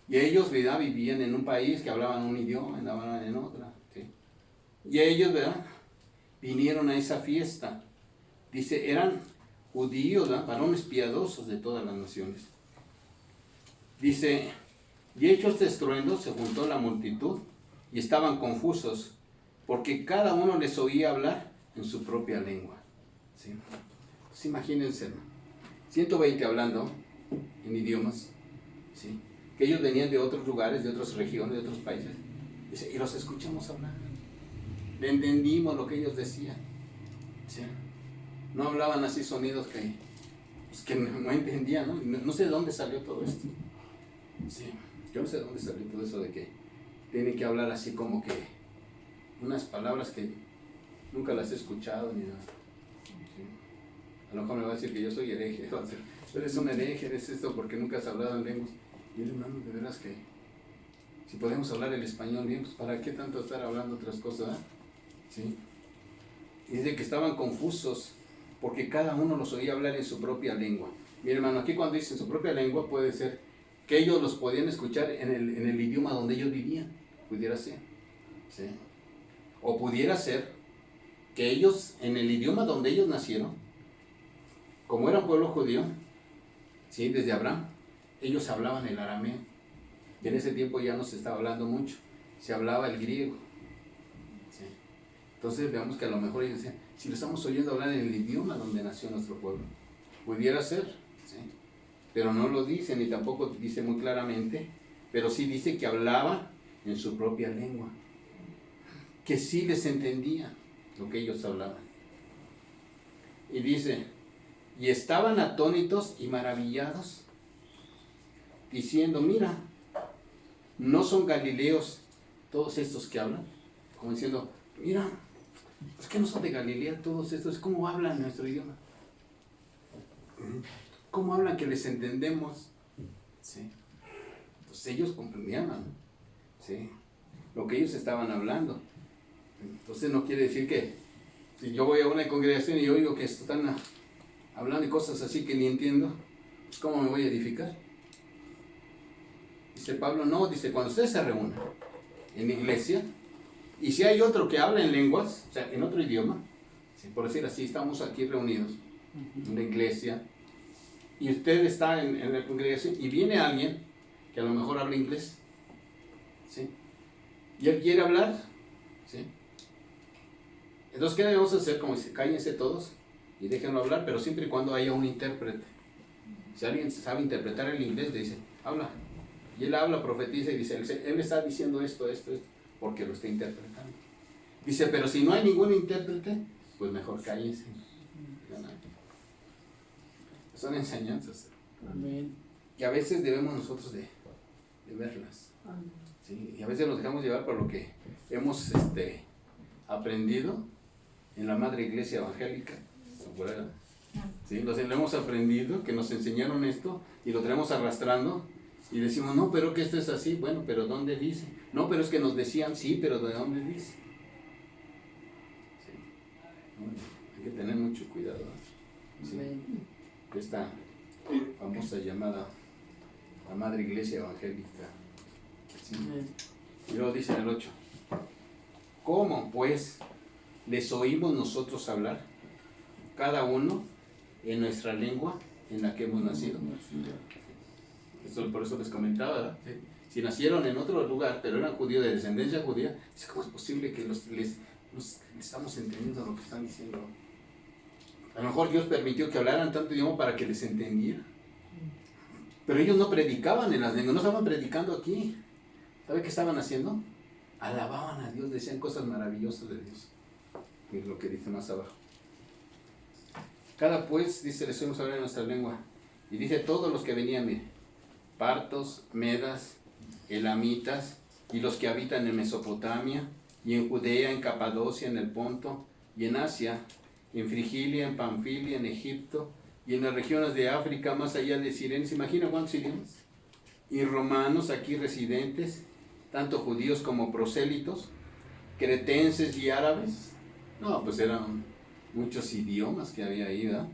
y ellos, ¿verdad?, vivían en un país que hablaban un idioma, hablaban en otra, ¿sí? Y ellos, ¿verdad?, vinieron a esa fiesta. Dice, eran judíos, ¿verdad?, varones piadosos de todas las naciones. Dice, y hecho este estruendo, se juntó la multitud y estaban confusos, porque cada uno les oía hablar en su propia lengua. ¿Sí? Pues imagínense, 120 hablando en idiomas, ¿sí?, que ellos venían de otros lugares, de otras regiones, de otros países. Dice, y los escuchamos hablar. Le entendimos lo que ellos decían. ¿Sí? No hablaban así sonidos que no entendían, ¿no? No sé de dónde salió todo esto. Sí, yo no sé de dónde salió todo eso de que tienen que hablar así como que unas palabras que nunca las he escuchado ni nada. ¿Sí? A lo mejor me va a decir que yo soy hereje, va a decir, tú eres un hereje, eres esto porque nunca has hablado en lenguas. Y yo, hermano, de veras que si podemos hablar el español bien, pues ¿para qué tanto estar hablando otras cosas? ¿Sí? Y dice que estaban confusos porque cada uno los oía hablar en su propia lengua. Mi hermano, aquí cuando dice en su propia lengua puede ser que ellos los podían escuchar en el idioma donde ellos vivían, pudiera ser. ¿Sí? O pudiera ser que ellos, en el idioma donde ellos nacieron, como eran pueblo judío, ¿sí?, desde Abraham, ellos hablaban el arameo. Y en ese tiempo ya no se estaba hablando mucho, se hablaba el griego. ¿Sí? Entonces veamos que a lo mejor ellos decían, si lo estamos oyendo hablar en el idioma donde nació nuestro pueblo, pudiera ser, ¿sí? Pero no lo dice, ni tampoco dice muy claramente, pero sí dice que hablaban en su propia lengua, que sí les entendía lo que ellos hablaban. Y dice, y estaban atónitos y maravillados, diciendo, mira, ¿no son galileos todos estos que hablan? Como diciendo, mira, ¿es que no son de Galilea todos estos? ¿Cómo hablan nuestro idioma? ¿Cómo hablan que les entendemos? ¿Sí? Entonces ellos comprendían, ¿no? ¿Sí?, lo que ellos estaban hablando. Entonces no quiere decir que si yo voy a una congregación y oigo que están hablando de cosas así que ni entiendo, pues ¿cómo me voy a edificar? Dice Pablo, no, dice, cuando ustedes se reúnan en iglesia, y si hay otro que habla en lenguas, o sea, en otro idioma, ¿sí? Por decir así, estamos aquí reunidos en la iglesia, y usted está en la congregación, y viene alguien que a lo mejor habla inglés, ¿sí? Y él quiere hablar, ¿sí? Entonces, ¿qué debemos hacer? Como dice, cállense todos y déjenlo hablar, pero siempre y cuando haya un intérprete. Si alguien sabe interpretar el inglés, le dice, habla. Y él habla, profetiza y dice, él está diciendo esto, porque lo está interpretando. Dice, pero si no hay ningún intérprete, pues mejor cállense. Son enseñanzas. Amén. Y a veces debemos nosotros de verlas. ¿Sí? Y a veces nos dejamos llevar por lo que hemos aprendido en la madre iglesia evangélica. ¿Sí? Lo hemos aprendido, que nos enseñaron esto y lo tenemos arrastrando y decimos, no, pero que esto es así. Bueno, pero ¿dónde dice? No, pero es que nos decían, sí, pero ¿de dónde dice? ¿Sí? Hay que tener mucho cuidado. ¿Sí? Esta famosa llamada la madre iglesia evangélica. ¿Sí? Y luego dice en el 8, ¿cómo pues les oímos nosotros hablar, cada uno en nuestra lengua en la que hemos nacido? Esto, por eso les comentaba, ¿verdad? ¿Sí? Si nacieron en otro lugar, pero eran judíos de descendencia judía, ¿cómo es posible que les estamos entendiendo lo que están diciendo? A lo mejor Dios permitió que hablaran tanto idioma para que les entendiera. Pero ellos no predicaban en las lenguas, no estaban predicando aquí. ¿Sabe qué estaban haciendo? Alababan a Dios, decían cosas maravillosas de Dios. Y es lo que dice más abajo. Cada pues, dice, les oímos hablar en nuestra lengua. Y dice, todos los que venían, mire, partos, medas, elamitas, y los que habitan en Mesopotamia, y en Judea, en Capadocia, en el Ponto, y en Asia, en Frigilia, en Panfilia, en Egipto, y en las regiones de África, más allá de Sirene. ¿Se imagina cuántos idiomas? Y romanos aquí residentes, tanto judíos como prosélitos, cretenses y árabes. No, pues eran muchos idiomas que había ahí, ¿verdad?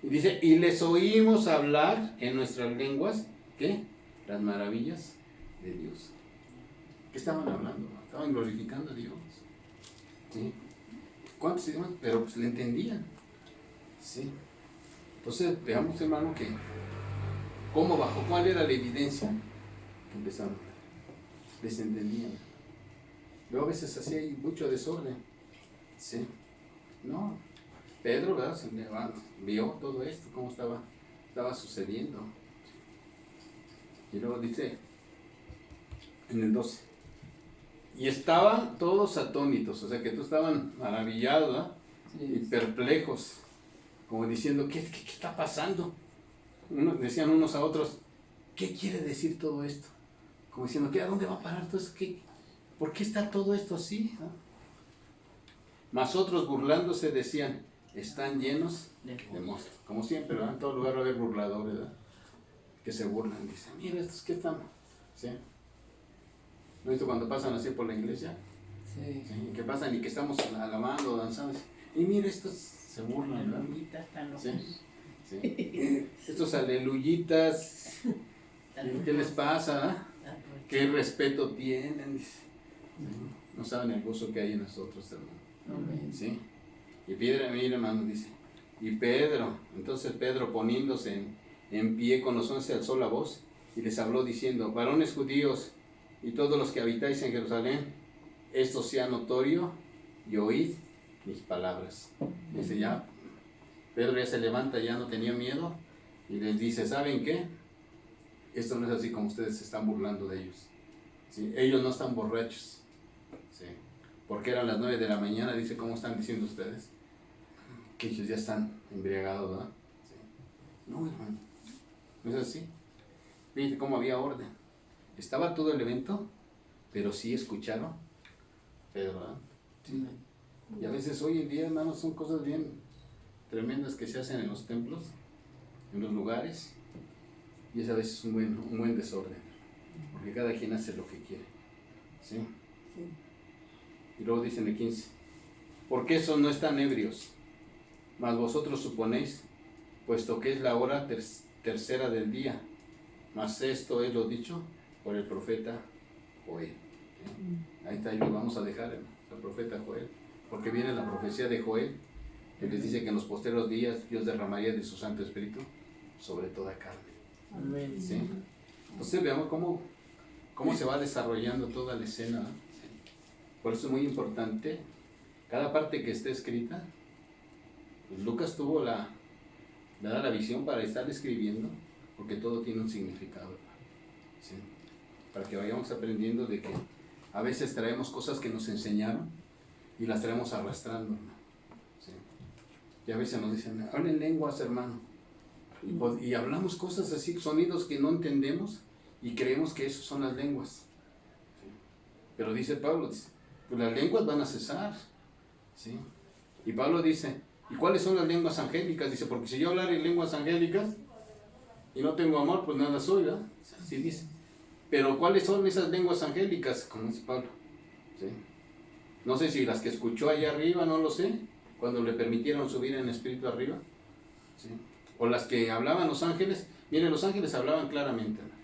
Y dice, y les oímos hablar en nuestras lenguas, ¿qué? Las maravillas de Dios. ¿Qué estaban hablando? Estaban glorificando a Dios. ¿Sí? ¿Cuántos idiomas? Pero pues le entendían. ¿Sí? Entonces, veamos, hermano, que ¿cómo bajó? ¿Cuál era la evidencia? Que empezaron. Les entendían. Luego a veces así hay mucho desorden. ¿Sí? No. Pedro, ¿verdad? Se levantó, vio todo esto, cómo estaba sucediendo. Y luego dice, en el 12, y estaban todos atónitos, o sea que todos estaban maravillados, ¿verdad? Sí. Y perplejos, como diciendo, ¿qué está pasando? Decían unos a otros, ¿qué quiere decir todo esto? Como diciendo, ¿a dónde va a parar todo esto? ¿Por qué está todo esto así? ¿No? Mas otros burlándose decían, están llenos de monstruos. Como siempre, ¿verdad? En todo lugar va a haber burladores, ¿verdad? Que se burlan. Dicen, mira, estos que están. ¿Sí? ¿No visto cuando pasan así por la iglesia? Sí. ¿Sí? Que pasan y que estamos alabando, danzando. Y mira, estos se burlan, ¿verdad? ¿Sí? ¿Sí? Estos aleluyitas. ¿Qué les pasa? ¿Qué respeto tienen? No saben el gozo que hay en nosotros, hermano. ¿Sí? Y Pedro, mira, hermano, dice, y Pedro, entonces Pedro poniéndose en pie con los 11 alzó la voz y les habló diciendo, varones judíos y todos los que habitáis en Jerusalén, esto sea notorio y oíd mis palabras. Dice ya, Pedro ya se levanta, ya no tenía miedo y les dice, ¿saben qué? Esto no es así como ustedes se están burlando de ellos. ¿Sí? Ellos no están borrachos. ¿Sí? Porque eran las 9 de la mañana, dice, ¿cómo están diciendo ustedes? Que ellos ya están embriagados, ¿verdad? ¿Sí? No, hermano, no es así. Fíjate cómo había orden. Estaba todo el evento, pero sí escucharon Pedro, ¿verdad? Sí. Y a veces hoy en día, hermanos, son cosas bien tremendas que se hacen en los templos, en los lugares, y es a veces un buen desorden, porque cada quien hace lo que quiere. ¿Sí? Sí. Y luego dice en el 15, ¿por qué esos no están ebrios? Mas vosotros suponéis, puesto que es la hora tercera del día, mas esto es lo dicho por el profeta Joel. Ahí está, ahí lo vamos a dejar, el profeta Joel, porque viene la profecía de Joel, que les dice que en los posteros días Dios derramaría de su Santo Espíritu sobre toda carne. Amén. ¿Sí? Entonces veamos cómo se va desarrollando toda la escena, ¿no? Sí. Por eso es muy importante, cada parte que esté escrita, pues Lucas tuvo la visión para estar escribiendo, porque todo tiene un significado, ¿sí? Para que vayamos aprendiendo de que a veces traemos cosas que nos enseñaron y las traemos arrastrando, ¿no? ¿Sí? Y a veces nos dicen, hablen lenguas, hermano, y hablamos cosas así, sonidos que no entendemos y creemos que esos son las lenguas, ¿sí? Pero dice Pablo, pues las lenguas van a cesar, ¿sí? Y Pablo dice, ¿y cuáles son las lenguas angélicas? Dice, porque si yo hablar en lenguas angélicas y no tengo amor, pues nada soy, ¿verdad? Así dice. Pero ¿cuáles son esas lenguas angélicas? Como dice Pablo, ¿sí? No sé si las que escuchó allá arriba, no lo sé, cuando le permitieron subir en espíritu arriba, ¿sí? O las que hablaban los ángeles. Miren, los ángeles hablaban claramente, ¿no?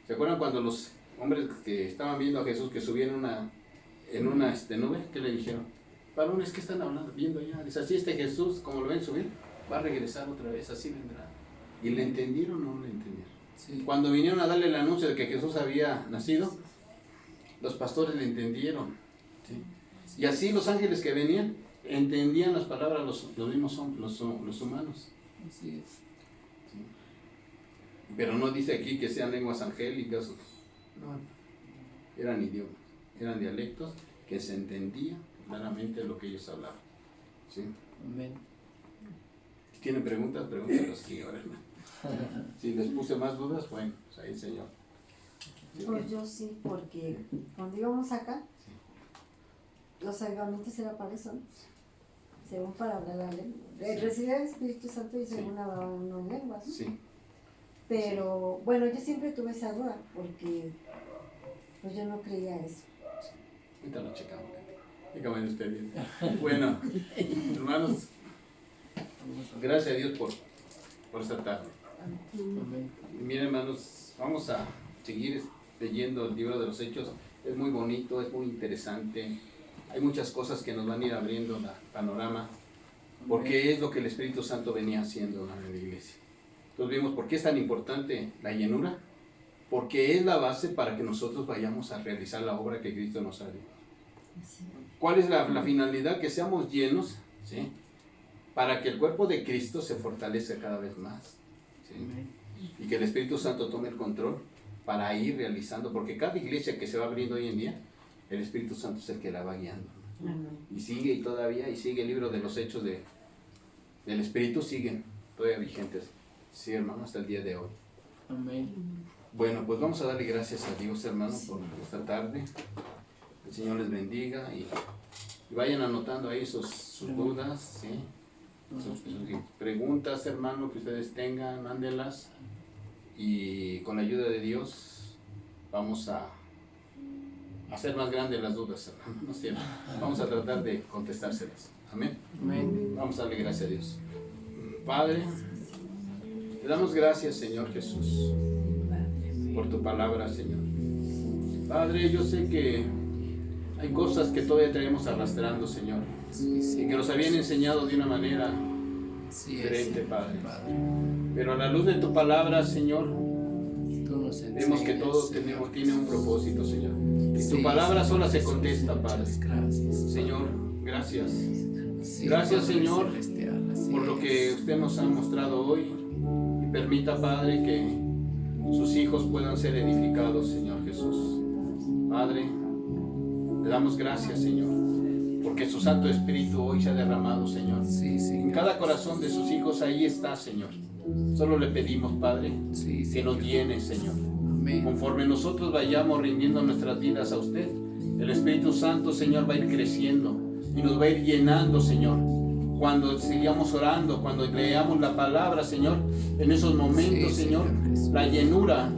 ¿Se acuerdan cuando los hombres que estaban viendo a Jesús que subían en una nube? ¿Qué le dijeron? Varones, ¿qué están hablando? Viendo ya. Dice, así Jesús, como lo ven subir, va a regresar otra vez, así vendrá. ¿Y le entendieron o no le entendieron? Sí. Cuando vinieron a darle el anuncio de que Jesús había nacido, los pastores le entendieron, ¿sí? Y así los ángeles que venían entendían las palabras los mismos los humanos. Así es. ¿Sí? Pero no dice aquí que sean lenguas angélicas, no, eran idiomas, eran dialectos que se entendía claramente lo que ellos hablaban, ¿sí? Amén. Si tienen preguntas, pregúntanos aquí ahora. Si les puse más dudas, bueno, pues ahí Señor. ¿Sí? Pues yo sí, porque cuando íbamos acá, los avivamientos era para eso, ¿no? Según para hablar la lengua. Recibir el Espíritu Santo y según hablar uno en lenguas, ¿no? Sí. Pero bueno, yo siempre tuve esa duda, porque pues yo no creía eso. Ahorita lo checamos. Déjame despedir. Bueno, hermanos, gracias a Dios por esta tarde. Amén. Y miren, hermanos, vamos a seguir leyendo el libro de los Hechos. Es muy bonito, es muy interesante. Hay muchas cosas que nos van a ir abriendo el panorama, porque es lo que el Espíritu Santo venía haciendo en la iglesia. Entonces vimos por qué es tan importante la llenura, porque es la base para que nosotros vayamos a realizar la obra que Cristo nos ha dado. ¿Cuál es la finalidad? Que seamos llenos, ¿sí? Para que el cuerpo de Cristo se fortalezca cada vez más, ¿sí? Y que el Espíritu Santo tome el control para ir realizando, porque cada iglesia que se va abriendo hoy en día, el Espíritu Santo es el que la va guiando. Y sigue y todavía, y sigue el libro de los Hechos del Espíritu, siguen todavía vigentes, sí, hermano, hasta el día de hoy. Amén. Bueno, pues vamos a darle gracias a Dios, hermano, por esta tarde. El Señor les bendiga y vayan anotando ahí sus dudas, ¿sí? Sus preguntas, hermano, que ustedes tengan, mándenlas. Y con la ayuda de Dios vamos a hacer más grandes las dudas, hermano, ¿no es cierto? Vamos a tratar de contestárselas. Amén. Amén. Vamos a darle gracias a Dios. Padre, te damos gracias, Señor Jesús, por tu palabra, Señor. Padre, yo sé que hay cosas que todavía traemos arrastrando, Señor, y que nos habían enseñado de una manera diferente, Padre. Pero a la luz de tu palabra, Señor, vemos que todo tiene un propósito, Señor. Y tu palabra sola se contesta, Padre. Señor, gracias. Gracias, Señor, por lo que usted nos ha mostrado hoy. Y permita, Padre, que sus hijos puedan ser edificados, Señor Jesús. Padre, le damos gracias, Señor, porque su Santo Espíritu hoy se ha derramado, Señor. En cada corazón de sus hijos ahí está, Señor. Solo le pedimos, Padre, que nos llene, Señor. Conforme nosotros vayamos rindiendo nuestras vidas a usted, el Espíritu Santo, Señor, va a ir creciendo y nos va a ir llenando, Señor. Cuando sigamos orando, cuando leamos la palabra, Señor, en esos momentos, Señor, la llenura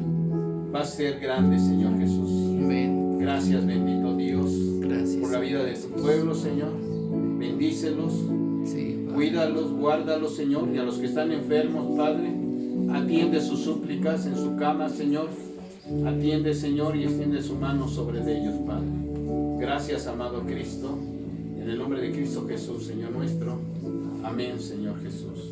va a ser grande, Señor Jesús. Amén. Gracias, bendito Dios, Gracias por la vida de tu pueblo, Señor. Bendícelos, Cuídalos, guárdalos, Señor, y a los que están enfermos, Padre, atiende sus súplicas en su cama, Señor. Atiende, Señor, y extiende su mano sobre ellos, Padre. Gracias, amado Cristo. En el nombre de Cristo Jesús, Señor nuestro. Amén, Señor Jesús.